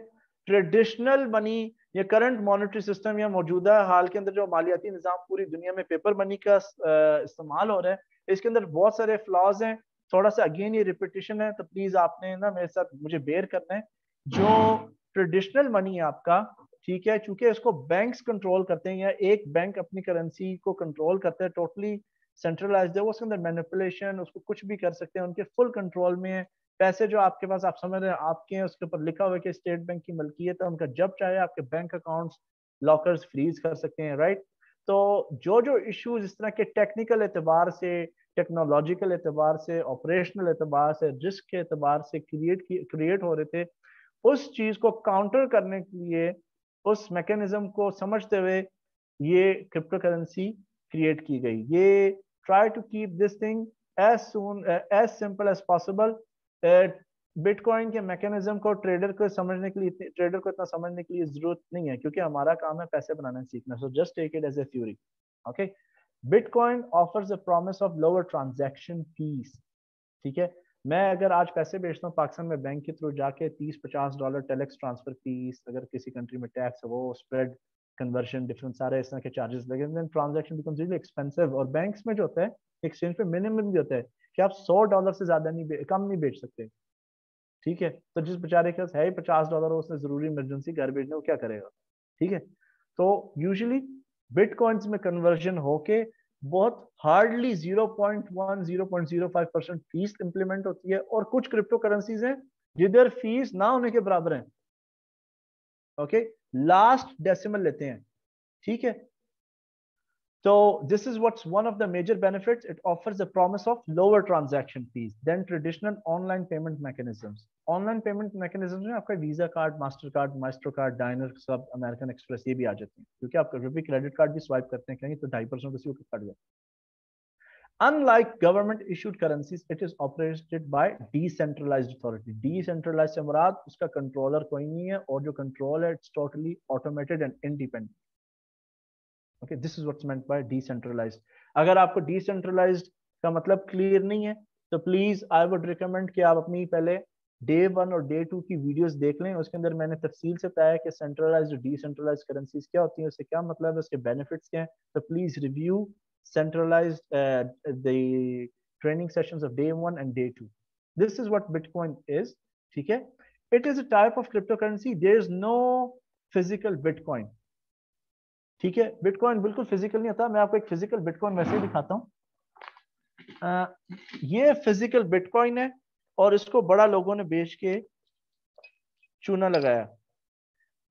ट्रेडिशनल मनी या करंट मॉनेटरी सिस्टम या मौजूदा हाल के अंदर जो मालियाती निजाम पूरी दुनिया में पेपर मनी का इस्तेमाल हो रहा है, इसके अंदर बहुत सारे फ्लॉज हैं। थोड़ा सा अगेन ये रिपीटिशन है, तो प्लीज आपने ना मेरे साथ मुझे बेयर करना है। जो ट्रेडिशनल मनी है आपका, ठीक है, चूंकि इसको बैंक्स कंट्रोल करते हैं या एक बैंक अपनी करेंसी को कंट्रोल करते हैं, टोटली सेंट्रलाइज्ड है, वो उसके अंदर मैनिपुलेशन, उसको कुछ भी कर सकते हैं, उनके फुल कंट्रोल में है। पैसे जो आपके पास, आप समझ रहे हैं आपके हैं, उसके ऊपर लिखा हुआ है कि स्टेट बैंक की मलकियत है, उनका जब चाहे आपके बैंक अकाउंट्स लॉकर्स फ्रीज कर सकते हैं, राइट। तो जो जो इश्यूज इस तरह के टेक्निकल एतबार से, टेक्नोलॉजिकल एतबार से, ऑपरेशनल एतबार से, रिस्क के एतबार से क्रिएट हो रहे थे, उस चीज को काउंटर करने के लिए, उस मैकेनिज्म को समझते हुए ये क्रिप्टो करेंसी क्रिएट की गई। ये try to keep this thing as simple as possible. Bitcoin के मैकेनिज्म को ट्रेडर को इतना समझने के लिए जरूरत नहीं है, क्योंकि हमारा काम है पैसे बनाना सीखना। So just take it as a theory, okay. Bitcoin offers a promise of lower transaction fees, ठीक है। मैं अगर आज पैसे भेजता हूँ पाकिस्तान में बैंक के थ्रू जाके, $30-50 टेलेक्स ट्रांसफर फीस, अगर किसी कंट्री में टैक्स है वो, स्प्रेड, कन्वर्शन, डिफरेंट सारे इस तरह के चार्जेस लगे, then transaction becomes really expensive. और बैंक्स में जो होता है, एक्सचेंज पे मिनिमम भी होता है कि आप $100 से ज्यादा नहीं, कम नहीं बेच सकते, ठीक है। तो जिस बेचारे के पास है ही $50, उसने जरूरी इमरजेंसी घर भेजना, वो क्या करेगा, ठीक है। तो यूजुअली बिटकॉइंस में कन्वर्जन होके बहुत हार्डली 0.1-0.05% फीस इंप्लीमेंट होती है, और कुछ क्रिप्टो करेंसीज हैं जिधर फीस ना होने के बराबर है, ओके, लास्ट डेसिमल लेते हैं, ठीक है। So this is what's one of the major benefits. It offers the promise of lower transaction fees than traditional online payment mechanisms. Online payment mechanisms में आपका visa card, master card, maestro card, diner, सब, American express, ये भी आ जाते हैं, क्योंकि आप कभी भी क्रेडिट कार्ड भी स्वाइप करते हैं कहीं तो 2.5% उसी को कट जाता है। Unlike government issued currencies, it is operated by decentralized authority. Decentralized से मुराद उसका कंट्रोलर कोई नहीं है, और जो कंट्रोल है it's totally automated and independent. Okay, this is what's meant by decentralized. अगर आपको डिसेंट्रलाइज्ड का मतलब क्लियर नहीं है, तो प्लीज आई वुड रिकमेंड कि आप अपनी पहले डे 1 और डे 2 की वीडियोस देख लें। उसके अंदर मैंने तफसील से बताया कि सेंट्रलाइज्ड और डिसेंट्रलाइज्ड करेंसीज क्या होती हैं, उससे क्या मतलब है, उसके बेनिफिट्स क्या हैं। तो please review centralized the training sessions of day 1 and day 2। This is what bitcoin is, ठीक है। It is a type of crypto currency, there is no physical bitcoin, ठीक है। बिटकॉइन बिल्कुल फिजिकल नहीं होता। मैं आपको एक फिजिकल बिटकॉइन वैसे ही दिखाता हूँ। ये फिजिकल बिटकॉइन है, और इसको बड़ा लोगों ने बेच के चूना लगाया।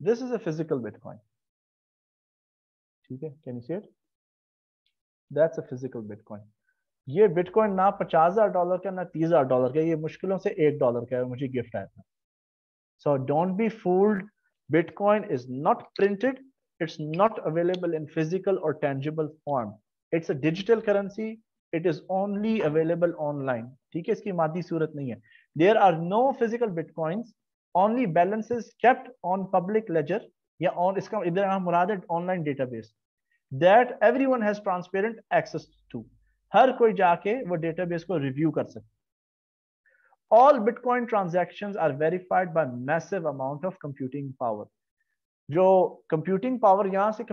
This is a physical bitcoin, ठीक है। Can you see it? That's a physical bitcoin. ये बिटकॉइन ना $50,000 का, ना $30,000 का, ये मुश्किलों से $1 का है, मुझे गिफ्ट आया था। So don't be fooled, bitcoin is not printed, it's not available in physical or tangible form. It's a digital currency. It is only available online. ठीक है, इसकी मादी सूरत नहीं है। There are no physical bitcoins. Only balances kept on public ledger, या on, इसका इधर यहाँ मुराद है online database that everyone has transparent access to. हर कोई जाके वो database को review कर सकता है। All Bitcoin transactions are verified by massive amount of computing power. जो कंप्यूटिंग पावर, यहाँ से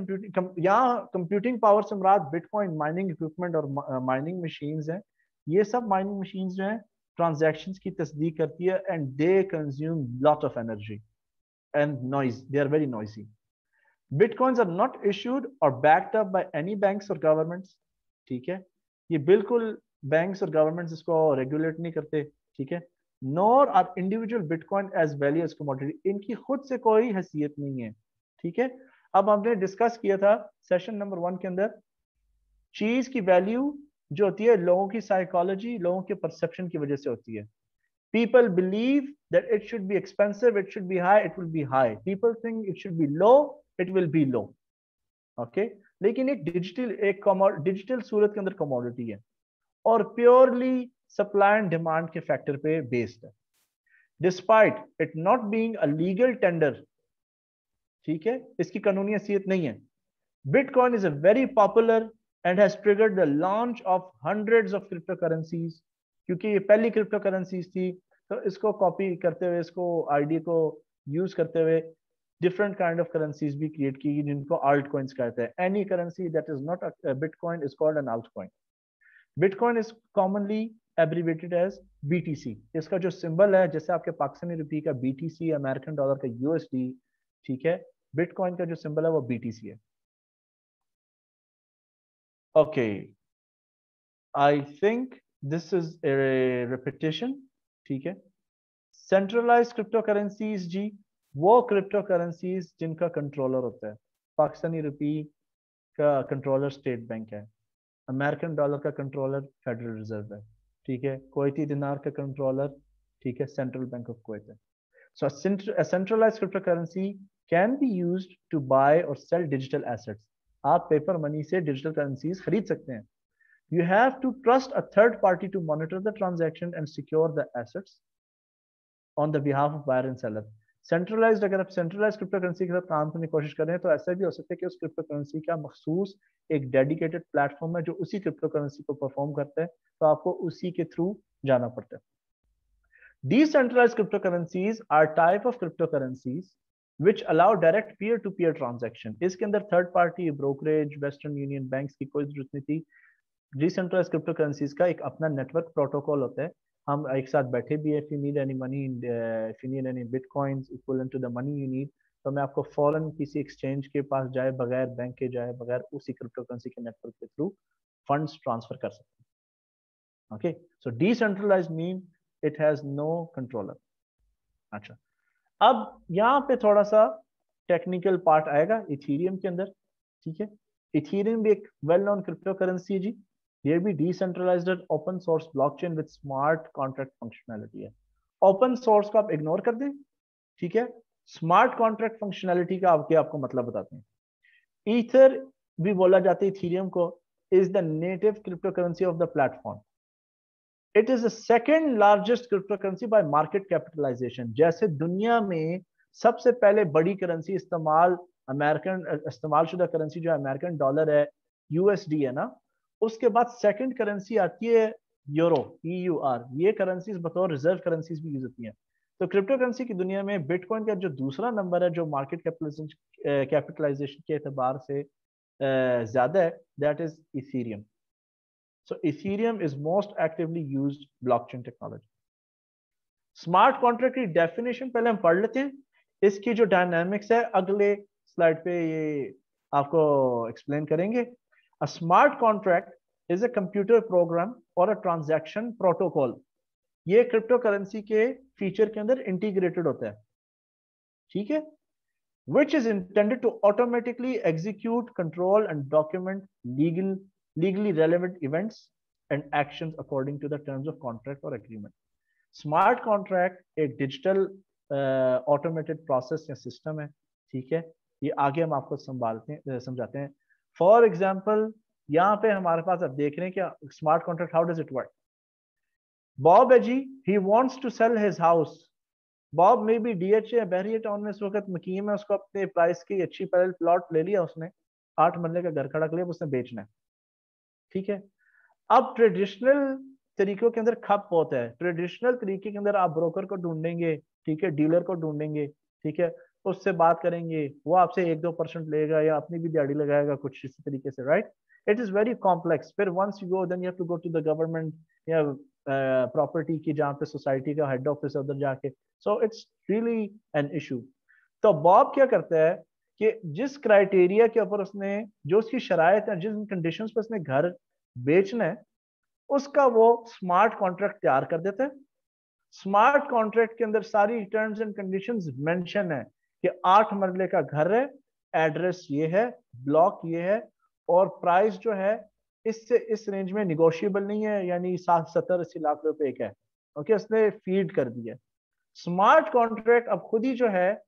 यहाँ कंप्यूटिंग पावर से मुराद बिटकॉइन माइनिंग इक्विपमेंट और माइनिंग मशीन्स हैं। ये सब माइनिंग मशीन्स जो हैं ट्रांजैक्शंस की तस्दीक करती है, and they consume lot of energy and noise, they are very noisy. Bitcoins are not issued और backed up by any banks और गवर्नमेंट्स, ठीक है। ये बिल्कुल बैंक्स और गवर्नमेंट्स इसको रेगुलेट नहीं करते, ठीक है। Nor are individual bitcoin as value as commodity, इनकी खुद से कोई हैसियत नहीं है, ठीक है। अब हमने डिस्कस किया था सेशन नंबर 1 के अंदर, चीज की वैल्यू जो होती है लोगों की साइकोलॉजी, लोगों के परसेप्शन की वजह से होती है। People believe that it should be expensive, it should be high, it will be high. People think it should be low, it will be low, okay. लेकिन एक डिजिटल सूरत के अंदर कमोडिटी है, और प्योरली सप्लाई एंड डिमांड के factor पे based है, despite it not being a legal tender, ठीक है, इसकी कानूनी हैसियत नहीं है। Bitcoin is a very popular and has triggered the launch of hundreds of cryptocurrencies, क्योंकि ये पहली क्रिप्टो करेंसीज थी, तो इसको कॉपी करते हुए, इसको आईडी को यूज करते हुए डिफरेंट काइंड ऑफ करेंसीज भी क्रिएट की, जिनको आल्ट कॉइन्स कहते हैं। Any currency that is not bitcoin is called an alt coin. Bitcoin is commonly abbreviated as BTC. इसका जो सिंबल है, जैसे आपके पाकिस्तानी रुपये का बीटीसी, अमेरिकन डॉलर का यूएसडी, ठीक है, बिटकॉइन का जो सिंबल है वो बीटीसी है, okay. I think this is a repetition, ठीक है। सेंट्रलाइज क्रिप्टो करेंसीज जी, वो क्रिप्टो करेंसीज जिनका कंट्रोलर होता है। पाकिस्तानी रुपी का कंट्रोलर स्टेट बैंक है, अमेरिकन डॉलर का कंट्रोलर फेडरल रिजर्व है, ठीक है। कुवैती दिनार का कंट्रोलर, ठीक है, सेंट्रल बैंक ऑफ कुवैत है। सो a centralized cryptocurrency can be used to buy or sell digital assets. आप पेपर मनी से डिजिटल करेंसीज खरीद सकते हैं। You have to trust a third party to monitor the transaction and secure the assets on the behalf of buyer and seller. Centralised, अगर आप centralise crypto currency के साथ काम करने की कोशिश कर रहे हैं तो ऐसा भी हो सकता है कि उस क्रिप्टो करेंसी का मखसूस एक डेडिकेटेड प्लेटफॉर्म है जो उसी क्रिप्टो करेंसी को परफॉर्म करता है, तो आपको उसी के थ्रू जाना पड़ता है। Decentralized cryptocurrencies are type of cryptocurrencies which allow direct peer-to-peer transaction. इसके अंदर third party brokerage, western union banks की कोई जरूरत नहीं थी। डिसेंट्रलाइज्ड क्रिप्टो करेंसीज का एक अपना नेटवर्क प्रोटोकॉल होता है। हम एक साथ बैठे भी है, if you need any money, if you need any bitcoins equivalent to the money you need, तो मैं आपको फौरन किसी एक्सचेंज के पास जाए बगैर, बैंक के जाए बगैर, उसी क्रिप्टो करेंसी के नेटवर्क के थ्रू फंड्स ट्रांसफर कर सकते हैं। Okay, so decentralised mean it has no controller. अच्छा, अब यहाँ पे थोड़ा सा टेक्निकल पार्ट आएगा इथीरियम के अंदर, ठीक है। इथीरियम भी एक वेल नोन क्रिप्टो करेंसी है जी। ये भी decentralised open source blockchain with smart contract functionality है। ओपन सोर्स को आप इग्नोर कर दें, ठीक है। स्मार्ट कॉन्ट्रैक्ट फंक्शनैलिटी का आपको मतलब बताते हैं। ईथर भी बोला जाता है इथीरियम को, is the native crypto currency of the platform. It is the second largest crypto currency by market capitalisation. जैसे दुनिया में सबसे पहले बड़ी करेंसी इस्तेमाल शुदा करेंसी जो अमेरिकन डॉलर है, यूएसडी है ना, उसके बाद सेकंड करेंसी आती है यूरो, EUR। ये करेंसीज बतौर रिजर्व करेंसीज भी यूज होती हैं। तो क्रिप्टो करेंसी की दुनिया में बिटकॉइन का जो दूसरा नंबर है जो मार्केट कैपिटलाइजेशन के एतबार से ज्यादा है, that is Ethereum. So Ethereum is most actively used blockchain technology. Smart contract की डेफिनेशन पहले हम पढ़ लेते हैं, इसकी जो डायनामिक्स है अगले स्लाइड पे ये आपको एक्सप्लेन करेंगे। A smart contract is a computer program और अ ट्रांजैक्शन प्रोटोकॉल। ये क्रिप्टो करेंसी के फीचर के अंदर इंटीग्रेटेड होता है, ठीक है। which is intended to automatically execute, control, and document legally relevant events and actions according to the terms of contract or agreement. Smart contract एक digital automated process या system है, ठीक है। ये आगे हम आपको समझाते हैं। फॉर एग्जाम्पल, यहाँ पे हमारे पास आप देख रहे हैं कि smart contract, how does it work. Bob है जी, he wants to sell his house. Bob में भी डीएचए बहरिया टाउन में इस वक्त मुकीम है, उसको अपने प्राइस की अच्छी पहले प्लॉट ले लिया उसने, 8 मरले का घर खड़ा कर लिया, उसने बेचना है, ठीक है। अब ट्रेडिशनल तरीकों के अंदर खप होता है। ट्रेडिशनल तरीके के अंदर आप ब्रोकर को ढूंढेंगे, ठीक है, डीलर को ढूंढेंगे, ठीक है, उससे बात करेंगे, वो आपसे 1-2% लेगा या अपनी भी दिहाड़ी लगाएगा कुछ इसी तरीके से, right. It is very complex. फिर once you go then you have to go to the government या प्रॉपर्टी की जहाँ पे सोसाइटी का हेड ऑफिस है उधर जाके। So it's really an issue. तो बॉब क्या करता है कि जिस क्राइटेरिया के ऊपर उसने, जो उसकी शराइत है, जिस कंडीशंस पे उसने घर बेचना है, उसका वो स्मार्ट कॉन्ट्रैक्ट तैयार कर देता है। स्मार्ट कॉन्ट्रैक्ट के अंदर सारी टर्म्स एंड कंडीशंस मेंशन है कि 8 मरले का घर है, एड्रेस ये है, ब्लॉक ये है, और प्राइस जो है इससे इस रेंज में निगोशिएबल नहीं है, यानी 70-80 लाख रुपए का है। ओके, उसने फीड कर दिया। स्मार्ट कॉन्ट्रैक्ट अब खुद ही जो है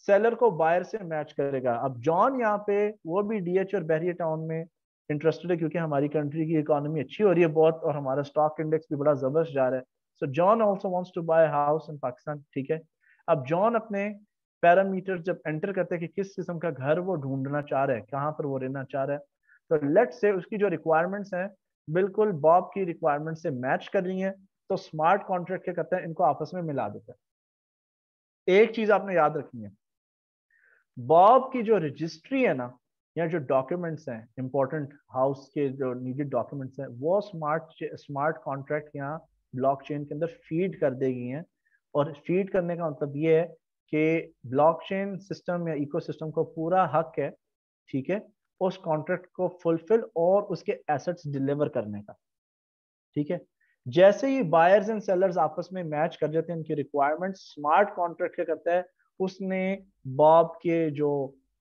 सेलर को बायर से मैच करेगा। अब जॉन यहाँ पे, वो भी डीएच और बहरिया टाउन में इंटरेस्टेड है क्योंकि हमारी कंट्री की इकोनॉमी अच्छी हो रही है बहुत, और हमारा स्टॉक इंडेक्स भी बड़ा जबरदस्त जा रहा है। So John also wants to buy house in Pakistan, ठीक है। अब जॉन अपने पैरामीटर जब एंटर करते हैं कि किस किस्म का घर वो ढूंढना चाह रहा है, कहाँ पर वो रहना चाह रहा है, तो लेट से उसकी जो रिक्वायरमेंट्स हैं बिल्कुल बॉब की रिक्वायरमेंट से मैच कर रही हैं, तो स्मार्ट कॉन्ट्रैक्ट क्या करता है, इनको आपस में मिला देता है। एक चीज आपने याद रखनी है, बॉब की जो रजिस्ट्री है ना, या जो डॉक्यूमेंट्स हैं इंपॉर्टेंट हाउस के जो नीडेड डॉक्यूमेंट्स हैं, वो स्मार्ट कॉन्ट्रैक्ट यहाँ ब्लॉकचेन के अंदर फीड कर दी गई हैं। और फीड करने का मतलब ये है कि ब्लॉकचेन सिस्टम या इकोसिस्टम को पूरा हक है, ठीक है, उस कॉन्ट्रैक्ट को फुलफिल और उसके एसेट्स डिलीवर करने का। ठीक है, जैसे ही बायर्स एंड सेलर्स आपस में मैच कर जाते हैं उनकी रिक्वायरमेंट, स्मार्ट कॉन्ट्रैक्ट क्या करता है, उसने बॉब के जो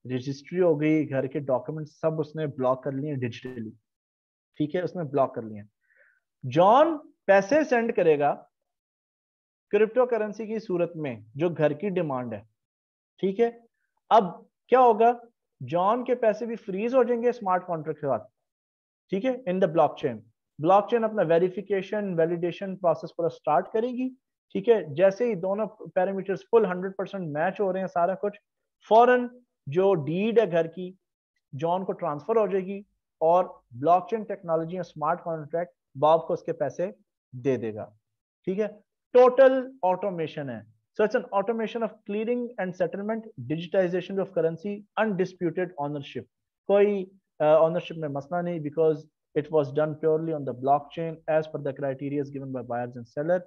रजिस्ट्री हो गई, घर के डॉक्यूमेंट सब उसने ब्लॉक कर लिए डिजिटली। ठीक है, उसने ब्लॉक कर लिए। जॉन पैसे सेंड करेगा क्रिप्टो करेंसी की सूरत में जो घर की डिमांड है। ठीक है, अब क्या होगा, जॉन के पैसे भी फ्रीज हो जाएंगे स्मार्ट कॉन्ट्रैक्ट के बाद। ठीक है, इन द ब्लॉकचेन। ब्लॉकचेन अपना वेरिफिकेशन वैलिडेशन प्रोसेस पूरा स्टार्ट करेगी। ठीक है, जैसे ही दोनों पैरामीटर्स फुल 100% मैच हो रहे हैं सारा कुछ, फौरन जो डीड है घर की जॉन को ट्रांसफर हो जाएगी और ब्लॉकचेन टेक्नोलॉजी या स्मार्ट कॉन्ट्रैक्ट बॉब को उसके पैसे दे देगा। ठीक है, टोटल ऑटोमेशन है। So it's an automation of clearing and settlement, digitization of currency, undisputed ownership. कोई ownership में मसला नहीं, because it was done purely on the blockchain as per the criteria given by buyers and seller.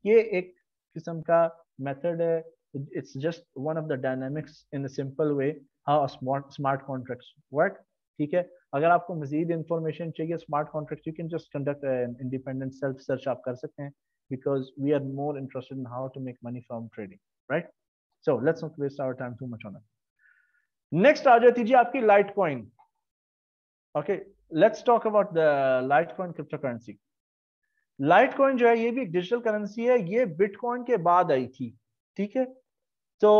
ये एक किस्म का method है. It's just one of the dynamics in a simple way how a smart contracts work. ठीक है, अगर आपको मजीद information चाहिए smart contract, you can just conduct independent self search आप कर सकते हैं, because we are more interested in how to make money from trading, right? So let's not waste our time too much on it. Next आ जाती जी आपकी Litecoin. Okay, let's talk about the Litecoin cryptocurrency. Litecoin जो है ये भी एक digital currency है, ये bitcoin के बाद आई थी। ठीक है, तो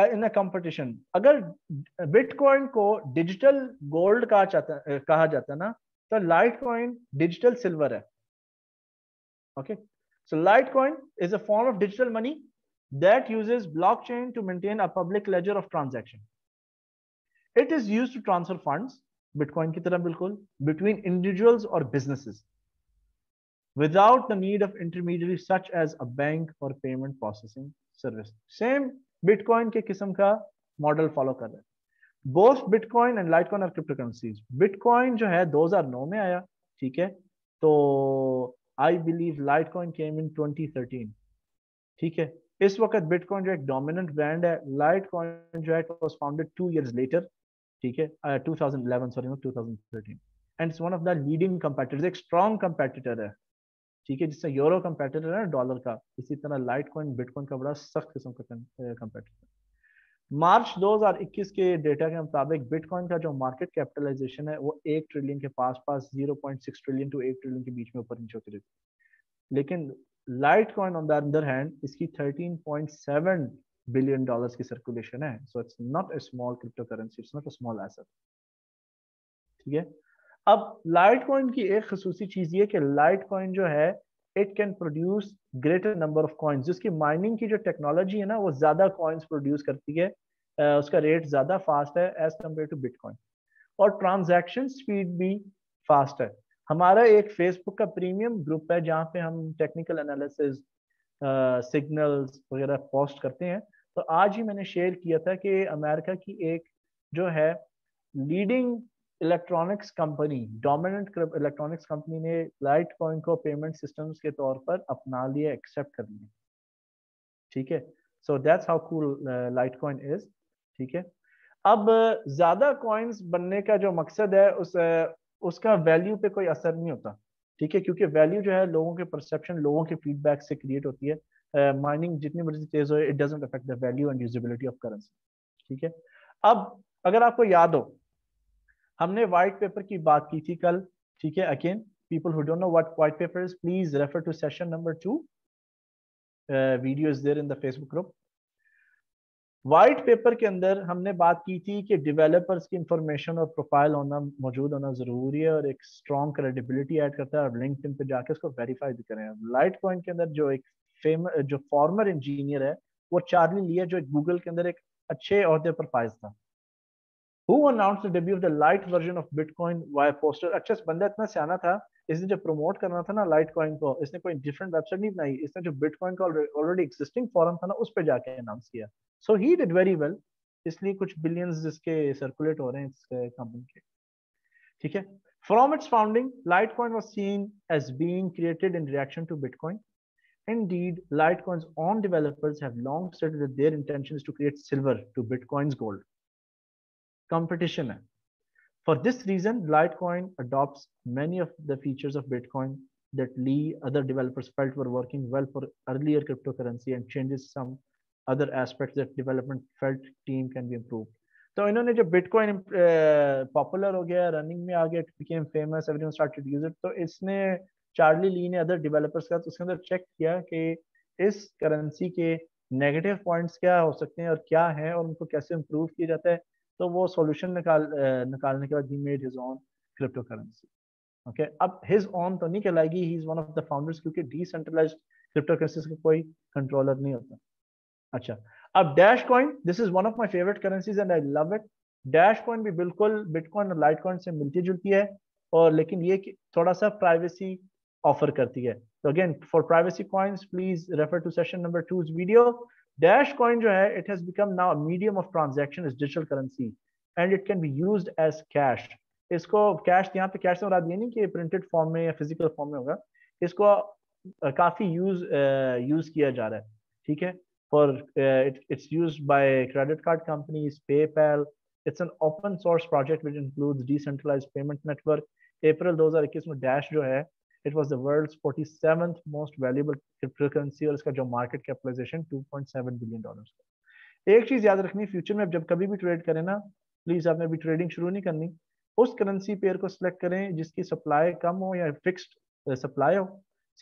इन अ कंपटीशन, अगर बिटकॉइन को डिजिटल गोल्ड कहा जाता है ना, तो Litecoin डिजिटल सिल्वर है। Okay, so Litecoin is a form of digital money that uses blockchain to maintain a public ledger of transaction. It is used to transfer funds, Bitcoin की तरह बिल्कुल, between individuals or businesses without the need of intermediaries such as a bank or payment processing service. Same Bitcoin के किस्म का model follow कर रहे हैं। Both Bitcoin and Litecoin are cryptocurrencies. Bitcoin जो है 2009 में आया। ठीक है, तो I believe Litecoin came in 2013. ठीक है, इस वक्त बिटकॉइन जो एक डोमिनेंट ब्रांड है, Litecoin जो है वाज फाउंडेड 2 years later. ठीक है, 2011 sorry not 2013, and it's one of the leading competitors, एक स्ट्रॉन्ग कंपेटिटर है। ठीक है, जिससे यूरो कंपेटिटर है डॉलर का, इसी तरह Litecoin बिटकॉइन का बड़ा सख्त किस्म का कंपेटिटर। मार्च 2021 के डेटा के मुताबिक बिटकॉइन का जो मार्केट कैपिटलाइजेशन है वो 1 ट्रिलियन के पास पास, 0.6 ट्रिलियन टू 1 ट्रिलियन के बीच में ऊपर नीचे होती रहती है। लेकिन Litecoin on the other hand इसकी 13.7 बिलियन डॉलर्स की सर्कुलेशन है। So it's not a small crypto currency, it's not a small asset. ठीक है, अब Litecoin की एक खसूसी चीज ये कि Litecoin जो है it can produce greater number of coins, जिसकी माइनिंग की जो टेक्नोलॉजी है ना वो ज्यादा कॉइन्स प्रोड्यूस करती है, उसका रेट ज्यादा फास्ट है एज कम्पेयर टू बिटकॉइन, और ट्रांजैक्शन स्पीड भी फास्ट है। हमारा एक फेसबुक का प्रीमियम ग्रुप है जहाँ पे हम टेक्निकल एनालिसिस सिग्नल्स वगैरह पोस्ट करते हैं। तो आज ही मैंने शेयर किया था कि अमेरिका की एक जो है leading electronics company, dominant electronics company ने Litecoin को पेमेंट सिस्टम्स के तौर पर अपना लिया, एक्सेप्ट कर लिया। ठीक है, so that's how cool Litecoin is. ठीक है, अब ज्यादा कॉइन्स बनने का जो मकसद है उसका वैल्यू पे कोई असर नहीं होता। ठीक है, क्योंकि वैल्यू जो है लोगों के परसेप्शन, लोगों के फीडबैक से क्रिएट होती है। माइनिंग जितनी मर्जी तेज हो, it doesn't affect the value and usability of currency. ठीक है, अब अगर आपको याद हो हमने व्हाइट पेपर की बात की थी कल। ठीक है, again people who don't know what white paper is, please refer to session number 2, video is there in the Facebook group. White paper के अंदर हमने बात की थी कि डेवलपर्स की इंफॉर्मेशन और प्रोफाइल होना, मौजूद होना जरूरी है, और एक स्ट्रॉन्ग क्रेडिबिलिटी ऐड करता है, और लिंक्डइन पे जाके उसको वेरीफाई भी करें। Litecoin के अंदर जो एक जो फॉर्मर इंजीनियर है वो चार्ली ली है, जो गूगल के अंदर एक अच्छे ओहदे पर फाइज था। Who announced the debut of the light version of Bitcoin via poster? अच्छा, इस बंदा इतना सियाना था, इसने जब प्रमोट करना था ना Litecoin को, इसने कोई डिफरेंट वेबसाइट नहीं बनाई, इसने जो Bitcoin का ऑलरेडी एग्जिस्टिंग फॉरम था ना उस पे जाके अनाउंस किया। सो ही डिड वेरी वेल, इसलिए कुछ बिलियंस जिसके सर्कुलेट हो रहे हैं इस कंपनी के। ठीक है, from its founding Litecoin was seen as being created in reaction to Bitcoin. Indeed, Litecoin's own developers have long stated that their intention is to create silver to Bitcoin's gold. Competition है। For this reason, Litecoin adopts many of the features of Bitcoin, that Lee other developers felt were working well for earlier cryptocurrency and changes some other aspects that development felt team can be improved. तो इन्होंने जब bitcoin popular हो गया, running में आ गया, it became famous, everyone started use it, तो इसने Charlie ली ने अदर डेवलपर्स का तो उसके अंदर चेक किया कि इस करेंसी के नेगेटिव पॉइंट्स क्या हो सकते हैं और क्या है और उनको कैसे इम्प्रूव किया जाता है। तो वो सॉल्यूशन निकालने के बाद ही made his own crypto currency. Okay, अब हिज ओन तो नहीं कहलाएगी, he is one of the founders, क्योंकि डिसेंट्रलाइज्ड क्रिप्टो करेंसीज का कोई कंट्रोलर नहीं होता। अच्छा, अब dash coin, this is one of my favourite currencies and I love it. Dash coin भी बिल्कुल बिटकॉइन और लाइट कॉइन से मिलती जुलती है, और लेकिन ये थोड़ा सा प्राइवेसी ऑफर करती है। तो again for privacy coins please refer to session number 2's video. Dash coin जो है, it has become now a medium of transaction is digital currency and it can be used as cash. इसको cash, यहाँ पे cash से मुराद ये नहीं कि printed form में या फिजिकल फॉर्म में होगा, इसको काफी यूज किया जा रहा है। ठीक है, for it's used by credit card companies, PayPal. It's an open source project which includes decentralized payment network. April 2021 में Dash जो है, it was the world's 47th most valuable cryptocurrency और इसका जो market capitalization $2.7 billion। एक चीज याद रखनी, फ्यूचर में जब कभी भी ट्रेड करें ना, प्लीज आपने अभी ट्रेडिंग शुरू नहीं करनी, उस करेंसी पेयर को सिलेक्ट करें जिसकी सप्लाई कम हो या फिक्स्ड सप्लाई हो,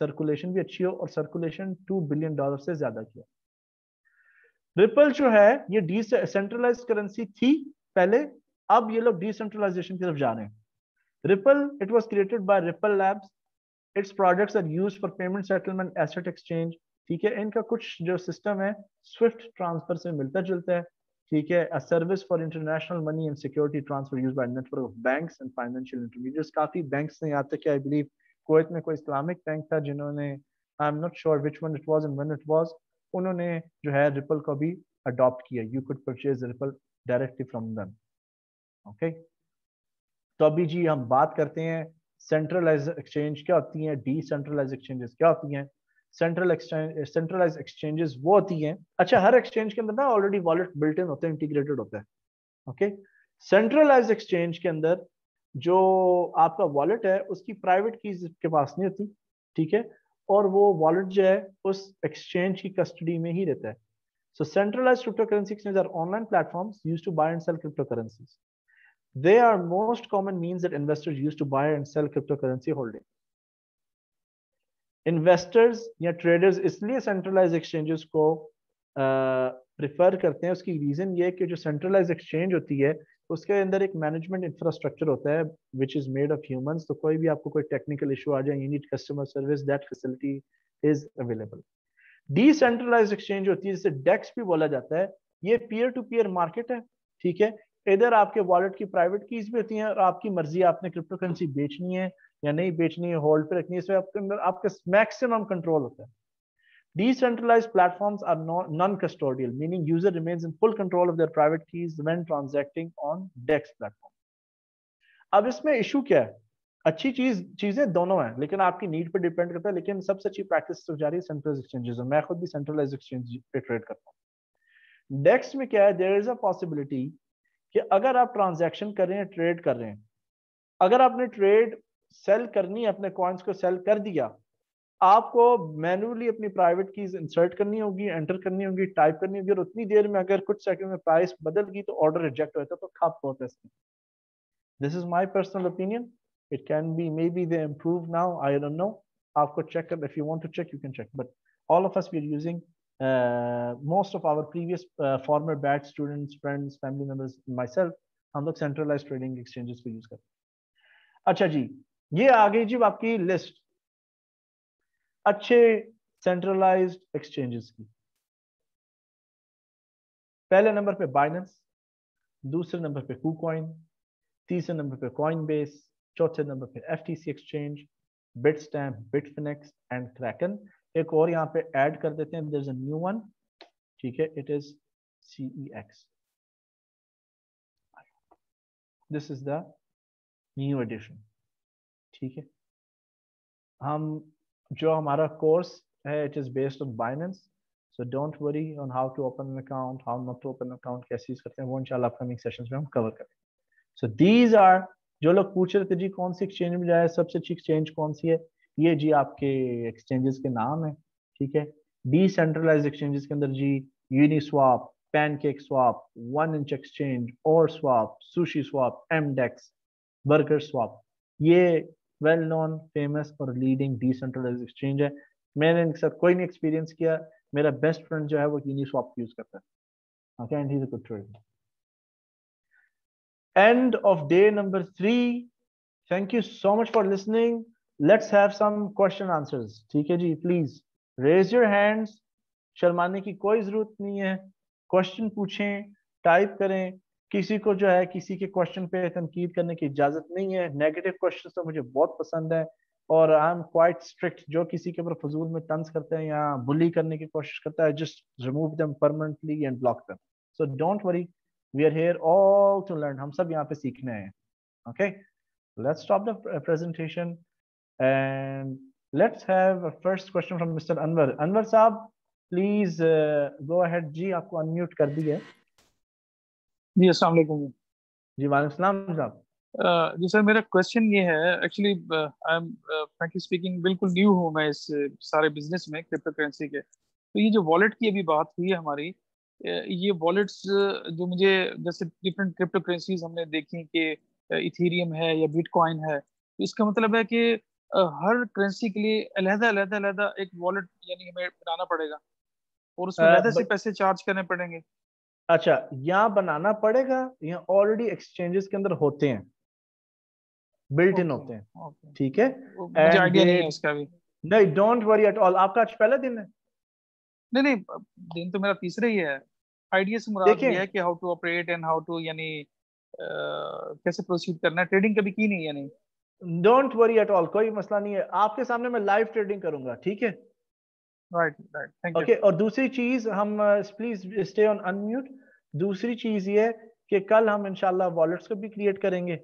सर्कुलेशन भी अच्छी हो और सर्कुलेशन $2 बिलियन से ज्यादा की हो। रिपल जो है ये डिसेंट्रलाइज्ड करेंसी थी पहले, अब ये लोग डिसेंट्रलाइजेशन की तरफ जा रहे हैं। Ripple, it was created by ripple labs, its products are used for payment settlement asset exchange. ठीक है, इनका कुछ जो सिस्टम है स्विफ्ट ट्रांसफर से मिलता जुलता है। ठीक है, a service for international money and security transfer used by network of banks and financial intermediates. काफी बैंक्स ने, यहाँ तक कि आई बिलीव कुवैत में कोई इस्लामिक बैंक था जिन्होंने, I am not sure which one it was and when it was, उन्होंने जो है रिपल को भी अडॉप्ट किया। You could purchase ripple directly from them. Okay, तो अभी जी हम बात करते हैं सेंट्रलाइज एक्सचेंज क्या होती हैं, डिसेंट्रलाइज एक्सचेंजेस क्या होती हैं। सेंट्रलाइज एक्सचेंजेस वो होती हैं, अच्छा हर एक्सचेंज के अंदर ना ऑलरेडी वॉलेट बिल्ट इन होता है, इंटीग्रेटेड होता है। ओके, सेंट्रलाइज एक्सचेंज के अंदर जो आपका वॉलेट है उसकी प्राइवेट कीज के पास नहीं होती। ठीक है, और वो वॉलेट जो है उस एक्सचेंज की कस्टडी में ही रहता है। So centralized cryptocurrency exchanges are online platforms used to buy and sell cryptocurrencies. They are most common means that investors use to buy and sell cryptocurrency holding. Investors या traders इसलिए centralized exchanges को prefer करते हैं, उसकी reason ये है कि जो सेंट्रलाइज एक्सचेंज होती है उसके अंदर एक मैनेजमेंट इंफ्रास्ट्रक्चर होता है which is made of humans. तो कोई भी आपको कोई टेक्निकल इशू आ जाए, you need customer service, that facility is available. Decentralised exchange होती है जिसे डेक्स भी बोला जाता है, ये पीयर टू पीयर मार्केट है। ठीक है, इधर आपके वॉलेट की प्राइवेट कीज भी होती हैं और आपकी मर्जी, आपने क्रिप्टो करेंसी बेचनी है या नहीं बेचनी है, होल्ड पे रखनी है, इसमें आपके अंदर आपका मैक्सिमम कंट्रोल होता है। Decentralized platforms are non-custodial, meaning user remains in full control of their private keys when transacting on DEX platform. अब इसमें इशू क्या है, अच्छी चीजें दोनों हैं लेकिन आपकी नीड पे डिपेंड करता है, लेकिन सबसे अच्छी प्रैक्टिस तो जा रही है सेंट्रलाइज्ड एक्सचेंजेस, मैं खुद भी सेंट्रलाइज्ड एक्सचेंज पे ट्रेड करता हूँ। डेक्स में क्या है, देयर इज अ पॉसिबिलिटी कि अगर आप ट्रांजैक्शन कर रहे हैं, ट्रेड कर रहे हैं, अगर आपने ट्रेड सेल करनी है, अपने कॉइन्स को सेल कर दिया, आपको मैन्युअली अपनी प्राइवेट कीज इंसर्ट करनी होगी, एंटर करनी होगी, टाइप करनी होगी, और उतनी देर में अगर कुछ सेकंड में प्राइस बदल गई तो ऑर्डर रिजेक्ट होता है, तो खप होता है इसमें। This is my personal opinion, it can be may be they improve now, I don't know. आपको चेक कर, if you want to check you can check, but all of us we are using, most of our previous former batch students, friends, family members, myself, हम लोग centralised trading exchanges को use करते हैं। अच्छा जी, ये आ गई जी आपकी list अच्छे सेंट्रलाइज्ड एक्सचेंजेस की। पहले नंबर पे बाइनेंस, दूसरे नंबर पे KuCoin, तीसरे नंबर पे कॉइनबेस, चौथे नंबर पे FTC exchange, Bitstamp, Bitfinex and Kraken. एक और यहाँ पे ऐड कर देते हैं, there is a new one, ठीक है, it is CEX। This is the new addition. ठीक है, हम जो हमारा कोर्स है it is based on Binance, so don't worry on how to open an account, how not to open account, कैसे use करते हैं, वो इंशाल्लाह अपकमिंग सेशंस में हम कवर करेंगे। सो दीज आर, जो लोग पूछ रहे थे जी कौन सी एक्सचेंज में जाए, सबसे अच्छी एक्सचेंज कौन सी है, ये जी आपके एक्सचेंजेस के नाम है, ठीक है। डिसेंट्रलाइज एक्सचेंजेस के अंदर जी Uniswap, pancake swap, one inch exchange, और swap, sushi swap, MDEX, burger swap, ये वेल नोन, फेमस और लीडिंग डिसेंट्रलाइज एक्सचेंज है। मैंने इनके साथ कोई नहीं एक्सपीरियंस किया, मेरा बेस्ट फ्रेंड जो है वो यूनिस्वाप यूज करता है, okay, and he is a good trader. End of day number 3. Thank you so much for listening. Let's have some question answers. ठीक है जी, please raise your hands. शर्माने की कोई जरूरत नहीं है, क्वेश्चन पूछें, टाइप करें। किसी को जो है किसी के क्वेश्चन पे तनकीद करने की इजाजत नहीं है। नेगेटिव क्वेश्चन तो मुझे बहुत पसंद है, और आई एम क्वाइट स्ट्रिक्ट। जो किसी के ऊपर फजूल में तंज करते हैं या बुली करने की कोशिश करता है, just remove them permanently and block them. So don't worry, we are here all to learn. हम सब यहाँ पे सीखने हैं, okay. Let's stop the presentation and let's have a first question from Mr. Anwar. Anwar साहब, please go ahead जी, आपको unmute कर दिया है। जी अस्सलाम वालेकुम। जी वालेकुम सलाम साहब। जी सर, मेरा क्वेश्चन ये है, actually I am frankly speaking बिल्कुल न्यू हूँ मैं इस सारे बिजनेस में, क्रिप्टो करेंसी के। तो ये जो वॉलेट की अभी बात हुई है हमारी, ये वॉलेट्स जो मुझे, जैसे डिफरेंट क्रिप्टो करेंसीज हमने देखी कि इथेरियम है या बिटकॉइन है, तो इसका मतलब है कि हर करेंसी के लिए अलहदा अलहदा अलहदा एक वॉलेट यानी हमें बनाना पड़ेगा, और उसमें अलहदा से पैसे चार्ज करने पड़ेंगे। अच्छा, यहाँ बनाना पड़ेगा, यहाँ ऑलरेडी एक्सचेंजेस के अंदर होते हैं, बिल्ट इन ओके होते हैं, ओके, ठीक है। मुझे एंड आइडिया दे, नहीं है इसका भी। नहीं डोंट वरी एट ऑल। आपका आज पहला दिन है? नहीं नहीं, दिन तो मेरा तीसरा ही है। आइडिया से मुराद ये देखें, है कि how to operate and how to, यानी कैसे प्रोसीड करना है। ट्रेडिंग कभी की नहीं है, नहीं। डोंट वरी एट ऑल, कोई मसला नहीं है। आपके सामने मैं लाइव ट्रेडिंग करूंगा, ठीक है। Right right, thank you. Okay, और दूसरी चीज हम, प्लीज स्टे ऑन अनम्यूट। दूसरी चीज ये है कि कल हम इंशाल्लाह वॉलेट्स को भी क्रिएट करेंगे,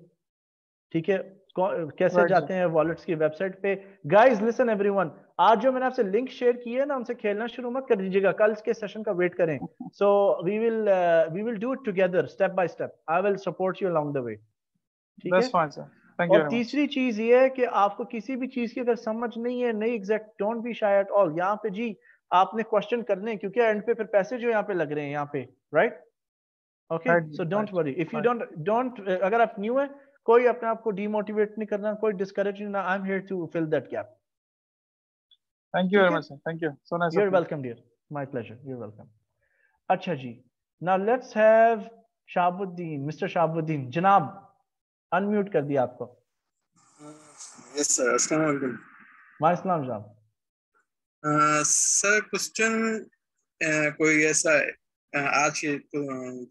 ठीक है। कैसे राइट सर। जाते हैं वॉलेट्स की वेबसाइट पे। गाइस लिसन एवरीवन, आज जो मैंने आपसे लिंक शेयर किए है ना, उनसे खेलना शुरू मत कर दीजिएगा, कल के सेशन का वेट करें। So we will do it together, step by step. I will support you along the way, ठीक है। That's fine sir, thank you और वेरी मच। तीसरी चीज ये है कि आपको किसी भी चीज की अगर समझ नहीं है, नहीं exact, don't be shy at all. यहाँ पे जी आपने क्वेश्चन करने हैं, क्योंकि एंड पे फिर पैसे जो यहाँ पे लग रहे हैं यहाँ पे, right. Okay, right so don't write worry if you right. Don't अगर आप न्यू है, कोई अपने आप को डिमोटिवेट नहीं करना, कोई डिस्करेज नहीं, I am here to fill that gap, thank you ठीक वेरी है। Much sir, thank you, so nice you are of you. Welcome dear, my pleasure, you are welcome. अच्छा जी, now let's have Shahabuddin, mister Shahabuddin जनाब, unmute कर दिया आपको। Yes sir, अस्सलाम वालेकुम। वालेकुम जनाब। सर क्वेश्चन कोई ऐसा है, आज के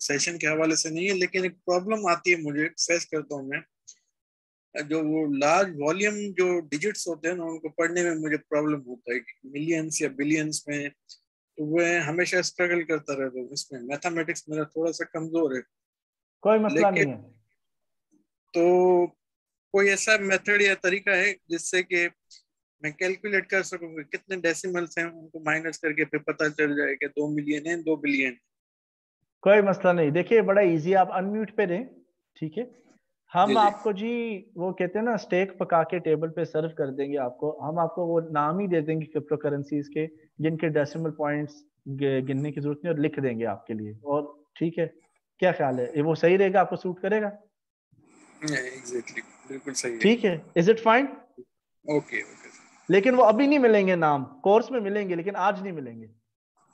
सेशन के हवाले से नहीं है, लेकिन एक प्रॉब्लम आती है, मुझे फेस करता हूँ मैं। जो वो लार्ज वॉल्यूम जो डिजिट्स होते हैं ना, उनको पढ़ने में मुझे प्रॉब्लम होता है कि मिलियंस या बिलियंस में, तो वह हमेशा स्ट्रगल करता रहता हूँ इसमें। मैथमेटिक्स मेरा थोड़ा सा कमजोर है, कोई मसला लेकिन नहीं है। तो कोई ऐसा मेथड या तरीका है जिससे कि मैं कैलकुलेट कर सकूंगा कितने डेसिमल्स हैं, उनको माइनस करके फिर पता चल जाए कि 2 मिलियन है, 2 बिलियन। कोई मसला नहीं, देखिए बड़ा इजी, आप अनम्यूट पे रहें, ठीक है। जी हम जी। आपको जी वो कहते हैं ना, स्टेक पका के टेबल पे सर्व कर देंगे आपको। हम आपको वो नाम ही दे देंगे क्रिप्टो करेंसीज के, जिनके डेसिमल पॉइंट्स गिनने की जरूरत नहीं, और लिख देंगे आपके लिए, और ठीक है। क्या ख्याल है, ये वो सही रहेगा, आपको सूट करेगा? एग्जैक्टली, बिल्कुल सही है। ठीक है, is it fine? Okay okay. लेकिन वो अभी नहीं मिलेंगे, नाम कोर्स में मिलेंगे, लेकिन आज नहीं मिलेंगे,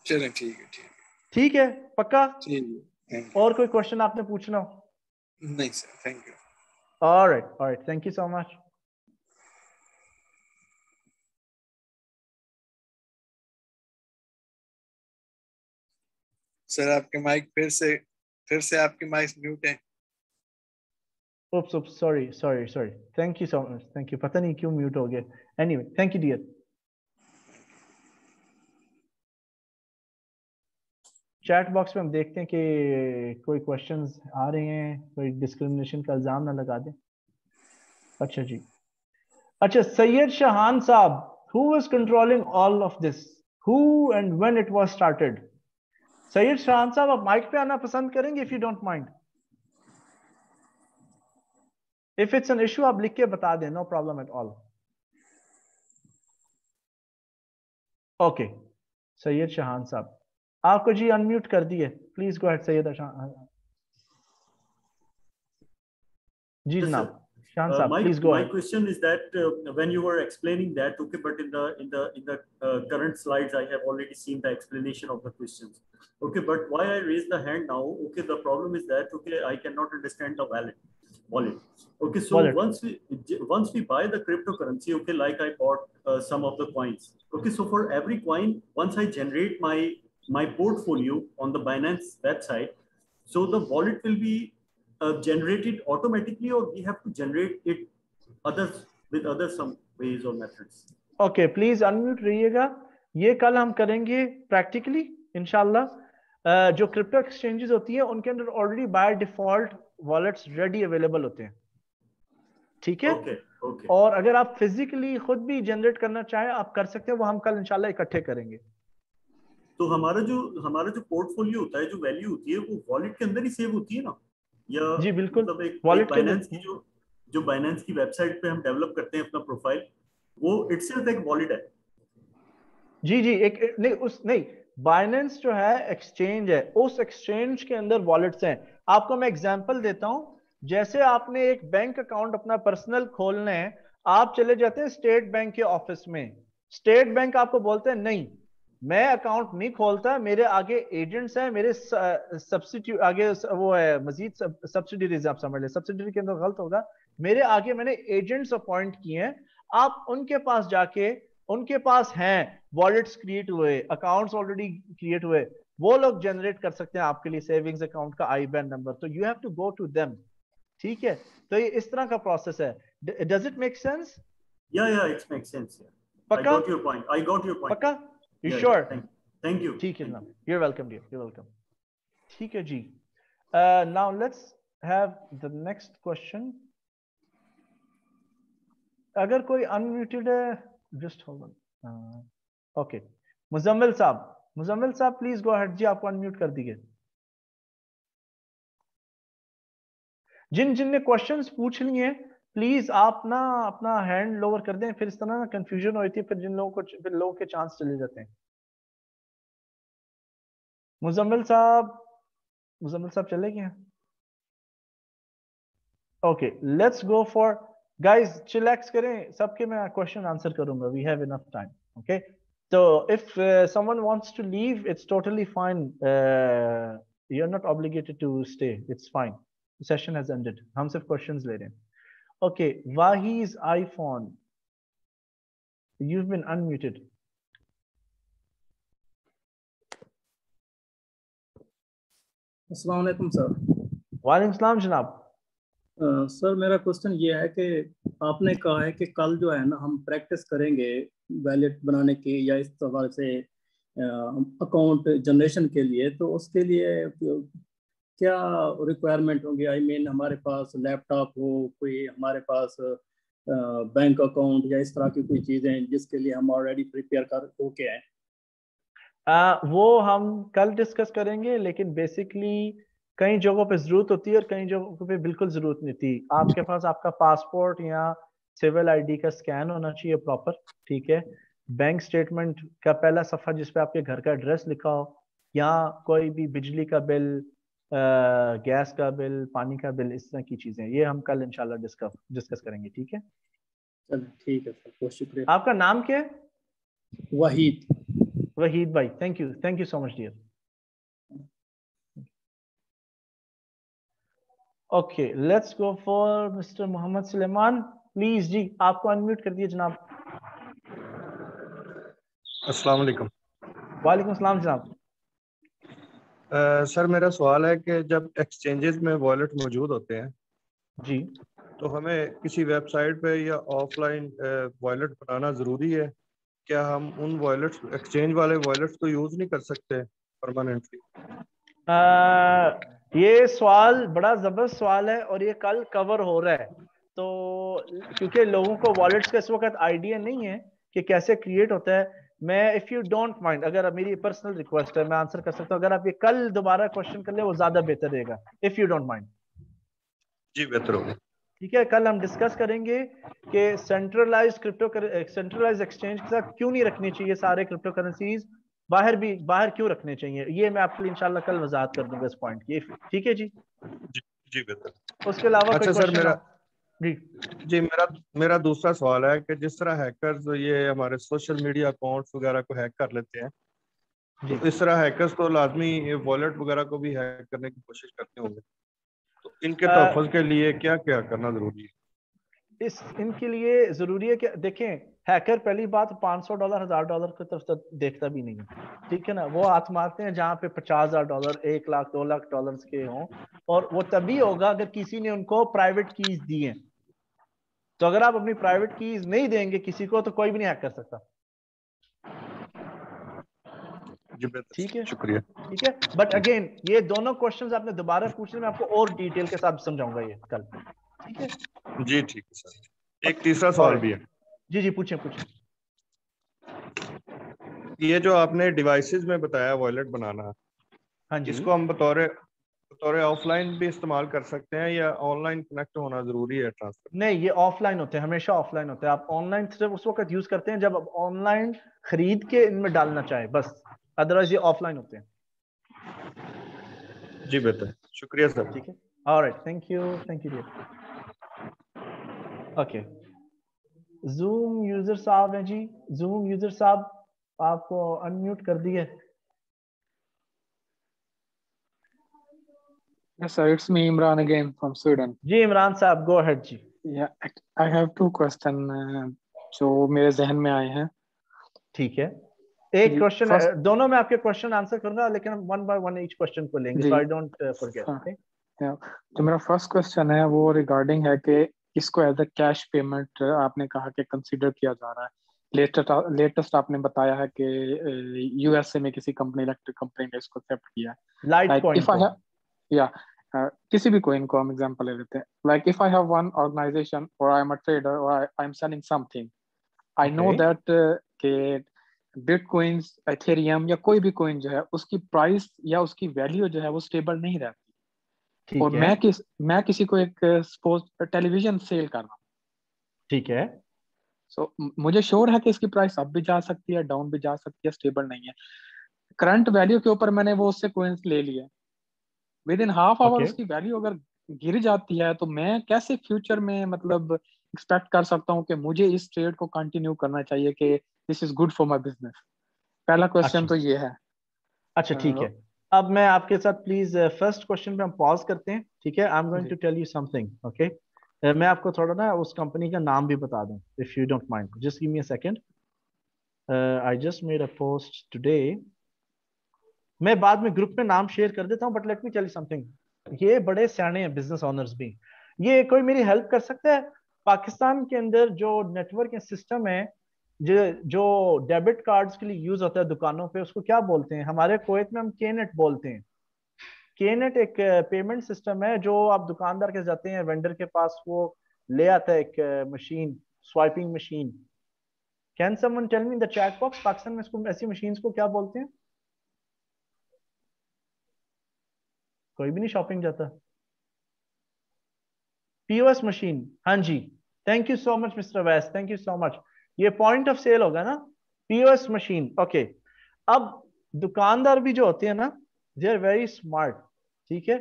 चलें, ठीक है ठीक है। ठीक है, पक्का। ठीक है, थैंक और यू। कोई क्वेश्चन आपने पूछना हो? नहीं sir, thank you. Alright, thank you so much. Sir आपके माइक फिर से आपके माइक म्यूट है। oops, sorry, thank you so much, thank you। पता नहीं क्यों म्यूट हो गया, anyway thank you dear। Chat box में हम देखते हैं कि कोई क्वेश्चंस आ रहे हैं, कोई डिस्क्रिमिनेशन का इल्जाम ना लगा दें। अच्छा जी, अच्छा सैयद शाहान साहब, who was controlling all of this, who and when it was started? Syed Shahan साहब, आप माइक पे आना पसंद करेंगे, if you don't mind? if it's an issue आप लिख के बता दें, no problem at all। Okay, Syed Shahan साहब आपको जी अनम्यूट कर दिए, please go ahead Syed Shahan ji. Yes, sir. जनाब शाहान साहब please go My ahead. question is that when you were explaining that, okay, but in the current slides, I have already seen the explanation of the questions. Okay, but why I raise the hand now? Okay, the problem is that okay, I cannot understand the wallet. Okay, so Wallet. once we buy the cryptocurrency, okay, like I bought some of the coins. Okay, so for every coin, once I generate my portfolio on the Binance website, so the wallet will be generated automatically, or we have to generate it others with other some ways or methods? Okay please unmute रहिएगा, ये कल हम करेंगे practically इंशाल्लाह। जो crypto exchanges होती है उनके अंदर already by default wallets ready available होते हैं, ठीक है? Okay, okay. और अगर आप फिजिकली खुद भी जनरेट करना चाहें आप कर सकते हैं, वो हम कल इंशाल्लाह इकट्ठे करेंगे। तो हमारा जो पोर्टफोलियो होता है, जो वैल्यू होती है, वो वॉलेट के अंदर ही सेव होती है ना, या जी बिल्कुल, मतलब एक वॉलेट के बाइनेंस की अंदर जो बाइनेंस की वेबसाइट पे हम डेवलप करते हैं अपना प्रोफाइल, वो इटसेल्फ एक वॉलेट है? जी जी एक नहीं बाइनेंस जो है एक्सचेंज है, उस एक्सचेंज के अंदर वॉलेट्स हैं। आपको मैं एग्जांपल देता हूं, जैसे आपने एक बैंक अकाउंट अपना पर्सनल खोलना है, आप चले जाते हैं स्टेट बैंक के ऑफिस में, स्टेट बैंक आपको बोलते हैं नहीं मैं अकाउंट नहीं खोलता, मेरे आगे एजेंट्स हैं, मेरे सब्सिट्यूट आगे वो है मजीद सब्सिडीज, आप समझ ले सब्सिडरी के अंदर गलत होगा, मेरे आगे मैंने एजेंट्स अपॉइंट किए हैं, आप उनके पास जाके, उनके पास हैं वॉलेट्स क्रिएट हुए, अकाउंट्स ऑलरेडी क्रिएट हुए, वो लोग जनरेट कर सकते हैं आपके लिए सेविंग्स अकाउंट का आईबैन नंबर, तो you have to go to them, ठीक है? तो ये इस तरह का प्रोसेस है। Does it make sense? Yeah, it makes sense. I पक्का? got your point. पक्का? You Yeah, sure? Thank you. ठीक है जनाब, you're welcome dear, you're welcome. ठीक है जी। Now let's have the next question. अगर कोई अनम्यूटेड है, just hold on. Okay. Muzammil साहब प्लीज गो अहेड जी, आपको अनम्यूट कर दिए। जिन ने क्वेश्चंस पूछ लिए प्लीज आप ना अपना हैंड लोअर कर दें, फिर इस तरह ना कंफ्यूजन होती है, फिर लोगों के चांस चले जाते हैं। मुजम्मिल साहब चले गए? Okay let's go for guys, chillax करें सबके, मैं क्वेश्चन आंसर करूंगा, we have enough time. Okay so if someone wants to leave, it's totally fine, you're not obligated to stay, it's fine, the session has ended, हम सिर्फ questions ले रहे हैं। okay Wahi's iPhone, you've been unmuted. अस्सलाम वालेकुम sir. वालेकुम सलाम जनाब। सर मेरा क्वेश्चन ये है कि आपने कहा है कि कल जो है ना हम प्रैक्टिस करेंगे वैलेट बनाने की या इस तरह से अकाउंट जनरेशन के लिए, तो उसके लिए क्या रिक्वायरमेंट होंगी? आई मीन हमारे पास लैपटॉप हो, कोई हमारे पास बैंक अकाउंट या इस तरह की कोई चीज़ें जिसके लिए हम ऑलरेडी प्रिपेयर कर होके आए? वो हम कल डिस्कस करेंगे, लेकिन बेसिकली कई जगहों पे जरूरत होती है और कई जगहों पे बिल्कुल जरूरत नहीं थी। आपके पास आपका पासपोर्ट या सिविल आईडी का स्कैन होना चाहिए प्रॉपर, ठीक है? बैंक स्टेटमेंट का पहला सफा जिसपे आपके घर का एड्रेस लिखा हो, या कोई भी बिजली का बिल, गैस का बिल, पानी का बिल, इस तरह की चीजें, ये हम कल इंशाल्लाह डिस्कस करेंगे, ठीक है? चलो ठीक है सर, बहुत शुक्रिया। आपका नाम क्या है? वहीद भाई, thank you so much dear. Okay let's go for mister Mohammad Suleman, please जी आपको अनम्यूट कर दिए जनाब। अस्सलाम वालेकुम। वालेकुम सलाम जनाब। सर मेरा सवाल है कि जब एक्सचेंजेस में वॉलेट मौजूद होते हैं जी, तो हमें किसी वेबसाइट पे या ऑफलाइन वॉलेट बनाना ज़रूरी है? क्या हम उन वॉलेट्स, एक्सचेंज वाले वॉलेट्स को यूज़ नहीं कर सकते परमानेंटली? ये सवाल बड़ा जबरदस्त सवाल है और ये कल कवर हो रहा है, तो क्योंकि लोगों को वॉलेट्स का इस वक्त आइडिया नहीं है कि कैसे क्रिएट होता है, मैं इफ यू डोंट माइंड, अगर मेरी पर्सनल रिक्वेस्ट है, मैं आंसर कर सकता हूँ, अगर आप ये कल दोबारा क्वेश्चन कर ले वो ज्यादा बेहतर रहेगा, इफ यू डोंट माइंड। जी बेहतर होगा। ठीक है, कल हम डिस्कस करेंगे कि सेंट्रलाइज्ड एक्सचेंज के साथ क्यों नहीं रखनी चाहिए सारे क्रिप्टो करेंसीज, बाहर क्यों रखने चाहिए, ये मैं आपके लिए इंशाल्लाह कल वजाहत कर दूंगा इस पॉइंट की। ठीक है जी, जी बेहतर। उसके अलावा अच्छा कोई सर, क्वेश्चन? जी जी मेरा दूसरा सवाल है कि जिस तरह हैकर्स ये हमारे सोशल मीडिया अकाउंट्स वगैरह को हैक कर लेते हैं, तो इस तरह हैकर्स तो लाजमी वॉलेट वगैरह को भी हैक करने की कोशिश करते होंगे, तो इनके तहफ़्फ़ुज़ के लिए क्या क्या करना जरूरी है? इनके लिए जरूरी है कि देखें, हैकर पहली बात $500 $1000 की तरफ तक देखता भी नहीं है, ठीक है ना। वो हाथ मारते हैं जहाँ पे $50,000 $1 लाख $2 लाख के हों, और वो तभी होगा अगर किसी ने उनको प्राइवेट कीज दी हैं। तो अगर आप अपनी प्राइवेट कीज नहीं देंगे किसी को, तो कोई भी नहीं हैक कर सकता। ठीक है, शुक्रिया। ठीक है। बट अगेन ये दोनों क्वेश्चंस आपने दोबारा पूछने, मैं आपको और डिटेल के साथ समझाऊंगा ये कल। ठीक है जी ठीक है सर। एक तीसरा सवाल भी है। जी जी, पूछें पूछें। ये जो आपने डिवाइसेस में बताया वॉलेट बनाना, हाँ जी, इसको हम बतौर ऑफलाइन भी इस्तेमाल कर सकते हैं या ऑनलाइन कनेक्ट होना जरूरी है ट्रांसफर? नहीं, ये ऑफलाइन होते हैं, हमेशा ऑफलाइन होते हैं। आप ऑनलाइन सिर्फ उस वक्त यूज करते हैं जब आप ऑनलाइन खरीद के इनमें डालना चाहें, बस। अदरवाइज ये ऑफलाइन होते हैं। जी बेहतर, शुक्रिया सर। ठीक है, alright, thank you dear. Okay, Zoom user साहब हैं जी, जूम यूजर साहब आपको अनम्यूट कर दिए। Yes, sir. It's me, Imran, again from Sweden. जी इमरान साहब, गो अहेड जी। Yeah, I have two question जो मेरे जहन में आए हैं। ठीक है, एक जी, क्वेश्चन, फर्स्ट दोनों में आपके क्वेश्चन आंसर करूंगा, लेकिन हम one by one each question को लेंगे, जी सो आई डोंट फॉरगेट। हाँ, ओके, जो मेरा फर्स्ट क्वेश्चन है वो रिगार्डिंग है कि इसको एज अ कैश पेमेंट आपने कहा कि कंसीडर किया जा रहा है। लेटेस्ट आपने बताया है कि यूएसए में किसी कंपनी, इलेक्ट्रिक कंपनी ने इसको एक्सेप्ट किया है। लाइट लाइक कॉइन इफ को। आई या किसी भी कोइन को हम एग्जांपल ले लेते हैं। Like if I have one organisation और आई एम अ ट्रेडर और I am selling something, I know okay, that के बिटकॉइंस, एथेरियम या कोई भी कोइन जो है उसकी प्राइस या उसकी वैल्यू जो है वो स्टेबल नहीं रहती। और ठीक है, मैं किसी को एक सपोज टेलीविजन सेल कर रहा हूँ, ठीक है, सो मुझे श्योर है कि इसकी प्राइस अप भी जा सकती है, डाउन भी जा सकती है, स्टेबल नहीं है। करंट वैल्यू के ऊपर मैंने वो उससे कोइंस ले लिए, with in half hour okay. उसकी वैल्यू अगर गिर जाती है, तो मैं कैसे फ्यूचर में मतलब एक्सपेक्ट कर सकता हूँ कि मुझे इस ट्रेड को कंटिन्यू करना चाहिए, कि this is good for my business. पहला क्वेश्चन अच्छा तो ये है। अच्छा, ठीक अ, है। अब मैं आपके साथ प्लीज फर्स्ट क्वेश्चन पे हम पॉज करते हैं, ठीक है। आई एम गोइंग जी to tell you something, okay. मैं आपको थोड़ा ना उस कंपनी का नाम भी बता दूं, if you don't mind, just give me a second. I just made a post today. मैं बाद में ग्रुप में नाम शेयर कर देता हूँ, but let me tell you something. ये बड़े सियाने हैं बिजनेस ओनर्स भी, ये कोई मेरी हेल्प कर सकता है? पाकिस्तान के अंदर जो नेटवर्क सिस्टम है, जो जो डेबिट कार्ड्स के लिए यूज होता है दुकानों पे, उसको क्या बोलते हैं? हमारे कुवैत में हम केनेट बोलते हैं। केनेट एक पेमेंट सिस्टम है, जो आप दुकानदार के जाते हैं, वेंडर के पास, वो ले आता है एक machine, swiping machine. Can someone tell me in the chat box, Pakistan में इसको, ऐसी मशीन्स को क्या बोलते हैं? कोई भी नहीं शॉपिंग जाता। पीओएस मशीन, हाँ जी। Thank you so much mister वैस, थैंक यू सो मच। ये पॉइंट ऑफ सेल होगा ना, पीओएस मशीन, ओके। अब दुकानदार भी जो होते हैं ना, दे आर वेरी स्मार्ट, ठीक है।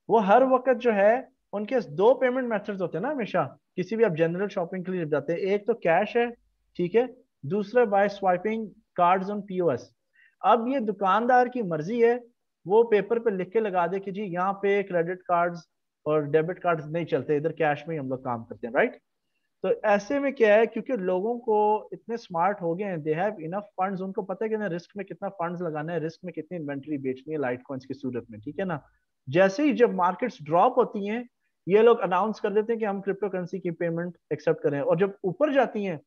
वो हर वक्त जो है, उनके दो पेमेंट मेथड्स होते हैं ना हमेशा, किसी भी आप जनरल शॉपिंग के लिए जाते हैं, एक तो कैश है, ठीक है, दूसरा by swiping cards on POS. अब ये दुकानदार की मर्जी है, वो पेपर पे लिख के लगा दे कि जी यहाँ पे क्रेडिट कार्ड्स और डेबिट कार्ड नहीं चलते, इधर कैश में ही हम लोग काम करते हैं, राइट। तो ऐसे में क्या है, क्योंकि लोगों को इतने स्मार्ट हो गए हैं, दे हैव इनफ फंड्स, उनको पता है कि ना रिस्क में कितना फंड्स लगाना है, रिस्क में कितनी इन्वेंट्री बेचनी है लाइट कॉइंस की सूरत में, ठीक है ना। जैसे ही जब मार्केट्स ड्रॉप होती हैं, ये लोग अनाउंस कर देते हैं कि हम क्रिप्टो करेंसी की पेमेंट एक्सेप्ट करें, और जब ऊपर जाती हैं,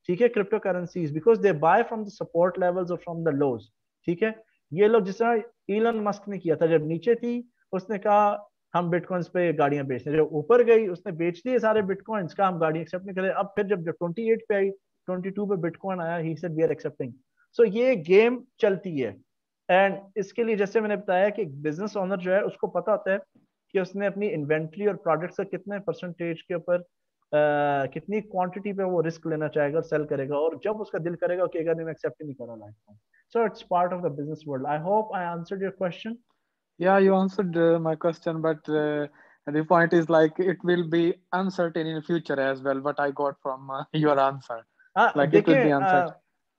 ठीक है, crypto currencies, because they buy from the support levels और फ्रॉम द लोज, ठीक है। ये लोग, जिस तरह इलन मस्क ने किया था, जब नीचे थी उसने कहा हम बिटकॉइंस पे गाड़ियां बेचते हैं, जब ऊपर गई उसने बेच दिए सारे बिटकॉइंस का, हम गाड़ी एक्सेप्ट नहीं करें। अब फिर जब 28 पे आई, 22 पे बिटकॉइन आया, he said we are accepting. So ये गेम चलती है। एंड इसके लिए जैसे मैंने बताया कि बिजनेस ओनर जो है उसको पता होता है कि उसने अपनी इन्वेंट्री और प्रोडक्ट्स का कितने परसेंटेज के ऊपर कितनी क्वांटिटी पे वो रिस्क लेना चाहेगा और सेल करेगा, और जब उसका दिल करेगा वो कहेगा नहीं मैं एक्सेप्ट ही नहीं कर रहा लाइफ में. So it's part of the business world. I hope I answered your question. Yeah, you answered my question, but the point is like it will be uncertain in the future as well. What I got from your answer, like it will be देखिए uncertain.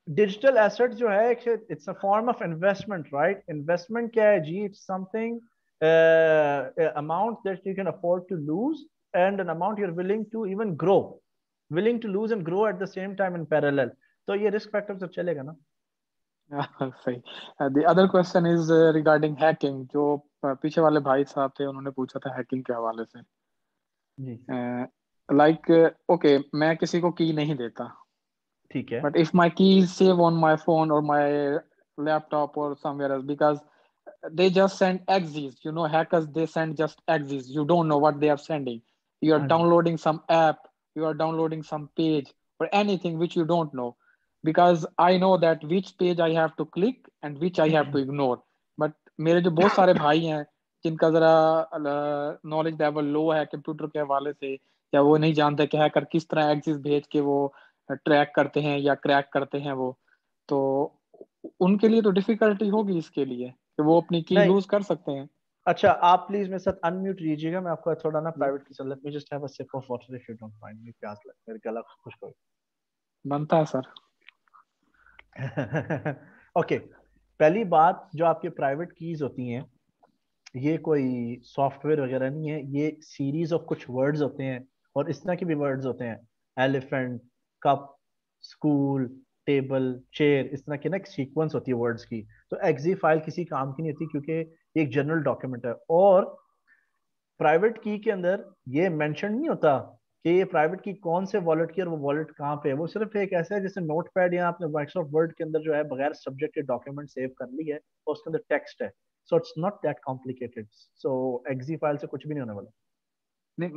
Digital asset जो है it's a form of investment, right? Investment क्या है जी? It's something amount that you can afford to lose and an amount you are willing to even grow, willing to lose and grow at the same time in parallel. तो ये risk factor तो चलेगा ना. सही. The other question is regarding hacking. जो पीछे वाले भाई साहब थे उन्होंने पूछा था हैकिंग के हवाले से. जी Like okay, मैं किसी को की नहीं देता, ठीक है. but if my key is saved on my phone or my laptop or somewhere else, because they just send exes, you know, hackers, they send just exes. You don't know what they are sending. You are हाँ जी. downloading some app, you are downloading some page or anything which you don't know, because I know that which page I have to click and which I have to ignore. But मेरे जो बहुत सारे भाई हैं जिनका जरा knowledge level low है computer के हवाले से, या वो नहीं जानते कि हैकर किस तरह एक्सेस भेज के वो ट्रैक करते हैं या क्रैक करते हैं वो, तो उनके लिए तो डिफिकल्टी होगी इसके लिए कि वो अपनी की नहीं, लूज कर सकते हैं. अच्छा आप प्लीज मेरे साथ अनम्यूट लीजिएगा, मैं आपको थोड़ा ना प्राइवेट की let me just have a sip of water if you don't mind. मी प्यास लग, मेरे गला खुश्क हो. बनता है सर. ओके, पहली बात, जो आपके प्राइवेट कीज होती हैं ये कोई सॉफ्टवेयर वगैरह नहीं है, ये सीरीज ऑफ कुछ वर्ड्स होते हैं, और इस तरह के भी वर्ड्स होते हैं. Elephant, cup, school, table, chair, इस तरह की ना एक सीक्वेंस होती है वर्ड्स की. तो एक्जी फाइल किसी काम की नहीं होती क्योंकि ये एक जनरल डॉक्यूमेंट है. और प्राइवेट की के अंदर ये मेंशन नहीं होता कि ये प्राइवेट की कौन से वॉलेट की और वो वॉलेट कहाँ पे है. वो सिर्फ एक ऐसा है जैसे नोटपैड या आपने माइक्रोसॉफ्ट वर्ड के अंदर जो है बगैर सब्जेक्ट के डॉक्यूमेंट सेव कर ली है और उसके अंदर टेक्स्ट है. So it's not that complicated. So exe file से कुछ भी नहीं होने वाला. नहीं,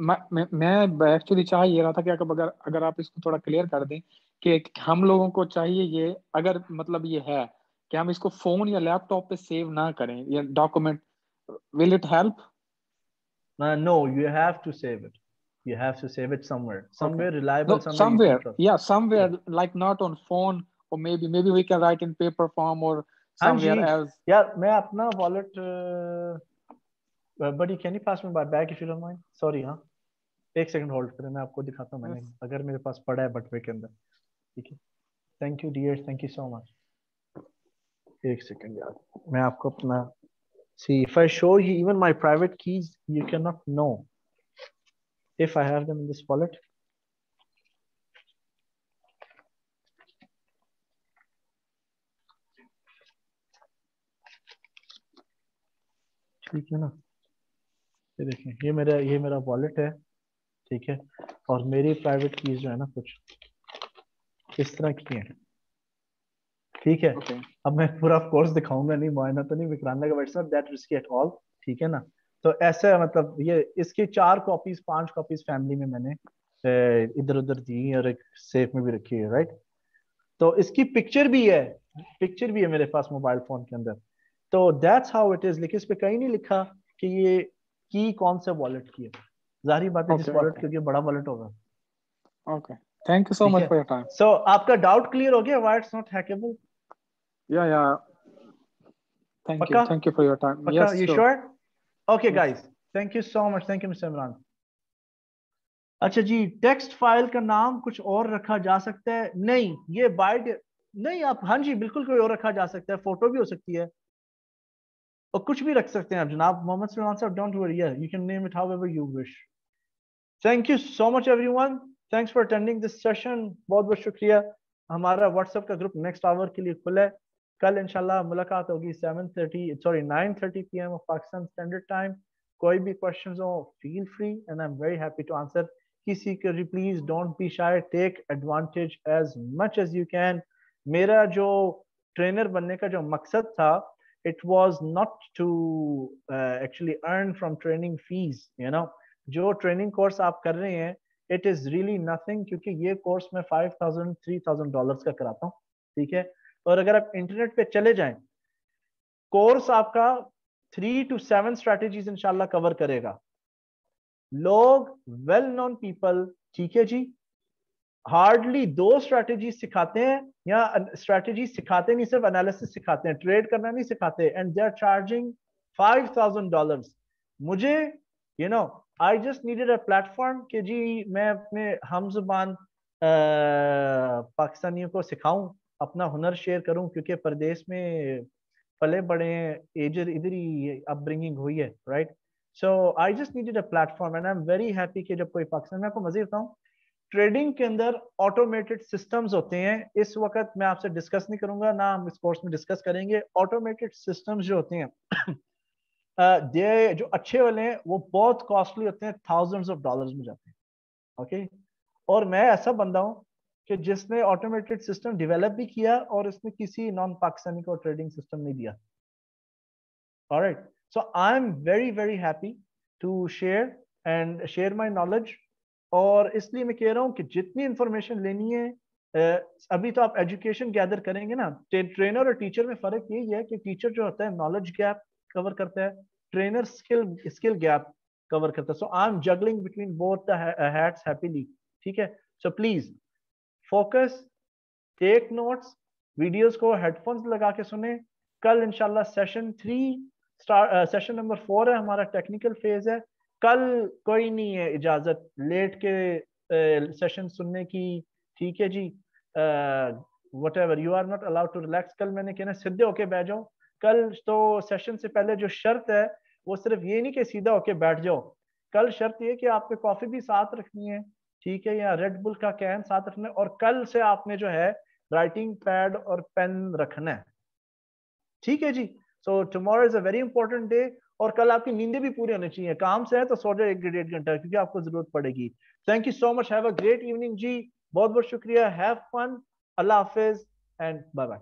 मैं एक्चुअली चाह ये रहा था कि अगर अगर आप इसको थोड़ा क्लियर कर दें कि हम लोगों को चाहिए ये, अगर मतलब ये है कि हम इसको फोन या लैपटॉप पे सेव ना करें या document, will it help? No, you have to save it. You have to save it somewhere, Okay. reliable, No, somewhere you can somewhere. trust. Yeah, somewhere, like not on phone, or maybe we can write in paper form or हाँ जी somewhere else. यार, मैं अपना wallet, बड़ी can you pass me my bag if you don't mind. Sorry. हाँ, एक second hold करें, मैं आपको दिखाता हूँ. मैंने Yes. अगर मेरे पास पड़ा है बटवे के अंदर. ठीक है. Thank you dear, thank you so much. एक सेकंड यार, मैं आपको अपना, see if I show you even my private keys you cannot know if I have them in this wallet. ठीक है ना, ये देखें, ये मेरा वॉलेट है. ठीक है. और मेरी प्राइवेट कीज जो है ना कुछ इस तरह की हैं. ठीक है. Okay. अब मैं पूरा कोर्स दिखाऊंगा नहीं, मुआयना तो नहीं विक्रांत का, but it's not that risky at all. ठीक है ना. तो ऐसे मतलब ये इसकी 4 कॉपीज 5 कॉपीज फैमिली में मैंने इधर उधर दी और एक सेफ में भी रखी है. राइट. तो इसकी पिक्चर भी है मेरे पास मोबाइल फोन के अंदर. तो दैट्स हाउ इट इज. लेकिन इस पे कहीं नहीं लिखा कि ये की कौन से वॉलेट की है. जाहिर बात है जिस वॉलेट क्योंकि बड़ा वॉलेट होगा. Okay. Thank you so much for your time. सो आपका डाउट क्लियर हो गया why it's not hackable? Yeah. Thank you for your time. पक्का? Yes, You sure. sure? Okay, Yes. guys. Thank you so much. Thank you, Mr. Imran. अच्छा जी, text file का नाम कुछ और रखा जा सकता है? नहीं, ये बाय नहीं. आप, हाँ जी बिल्कुल कोई और रखा जा सकता है, फोटो भी हो सकती है और कुछ भी रख सकते हैं आप जनाब. मोहम्मद सुलेमान साहब, don't worry, you can name it however you wish. Thank you so much everyone. Thanks for attending this session. बहुत बहुत शुक्रिया. हमारा व्हाट्सएप का ग्रुप नेक्स्ट आवर के लिए खुला है. कल इंशाल्लाह मुलाकात होगी 9:30 PM of Pakistan standard time. कोई भी क्वेश्चंस हो, feel free and I am very happy to answer. किसी के लिए please don't be shy, take advantage as much as you can. मेरा जो ट्रेनर बनने का जो मकसद था, it was not to actually earn from training fees. You know, जो ट्रेनिंग कोर्स आप कर रहे हैं, इट इज रियली नथिंग, क्योंकि ये कोर्स मैं $5,000-3,000 का कराता हूँ. ठीक है. और अगर आप इंटरनेट पे चले जाएं, कोर्स आपका 3 to 7 स्ट्रैटेजीज इंशाल्लाह कवर करेगा। लोग वेल नोन पीपल, ठीक है जी, हार्डली 2 स्ट्रैटेजी सिखाते हैं, या स्ट्रैटेजी सिखाते नहीं, सिर्फ एनालिसिस सिखाते हैं, ट्रेड करना नहीं सिखाते, एंड दे आर चार्जिंग $5,000। मुझे I just needed a platform कि जी मैं अपने हम जुबान पाकिस्तानियों को सिखाऊं, अपना हुनर शेयर करूं, क्योंकि परदेश में पले बड़े एजर इधर ही अपब्रिंगिंग हुई है, right. So I just needed a platform and I am very happy कि जब कोई पाकिस्तान में, आपको मज़े बताऊं, ट्रेडिंग के अंदर ऑटोमेटेड सिस्टम्स होते हैं। इस वक्त मैं आपसे डिस्कस नहीं करूंगा, ना हम इस कोर्स में डिस्कस करेंगे। ऑटोमेटेड सिस्टम्स जो होते हैं जो अच्छे वाले हैं वो बहुत कॉस्टली होते हैं, थाउजेंड्स ऑफ डॉलर्स में जाते हैं, ओके। और मैं ऐसा बंदा हूं कि जिसने ऑटोमेटेड सिस्टम डेवलप भी किया और इसने किसी नॉन पाकिस्तानी को ट्रेडिंग सिस्टम नहीं दिया। Alright, so I am very very happy to share my knowledge. और इसलिए मैं कह रहा हूं कि जितनी इंफॉर्मेशन लेनी है, अभी तो आप एजुकेशन गैदर करेंगे ना। ट्रेनर और टीचर में फर्क यही है कि टीचर जो होता है नॉलेज गैप कवर करता है, ट्रेनर स्किल गैप कवर करता है। So I am juggling between both the hats happily, ठीक है। So please focus, take notes, videos को हेडफोन्स लगा के सुने। कल इंशाल्लाह सेशन नंबर 4 है हमारा, टेक्निकल फेज है। कल कोई नहीं है इजाजत लेट के सेशन सुनने की, ठीक है जी। Whatever, you are not allowed to relax. कल मैंने कहना सीधे होके बैठ जाओ। कल तो सेशन से पहले जो शर्त है वो सिर्फ ये नहीं कि सीधा होके बैठ जाओ, कल शर्त ये कि आपके कॉफी भी साथ रखनी है, ठीक है, या रेड बुल का कैन साथ रखना है, और कल से आपने जो है राइटिंग पैड और पेन रखना है, ठीक है जी। So tomorrow is a very important day. और कल आपकी नींदें भी पूरी होनी चाहिए, काम से है तो सो जाओ 1 से 1.5 घंटा, क्योंकि आपको जरूरत पड़ेगी। Thank you so much, have a great evening जी, बहुत बहुत शुक्रिया, हैव फन, अल्लाह हाफिज एंड बाय बाय।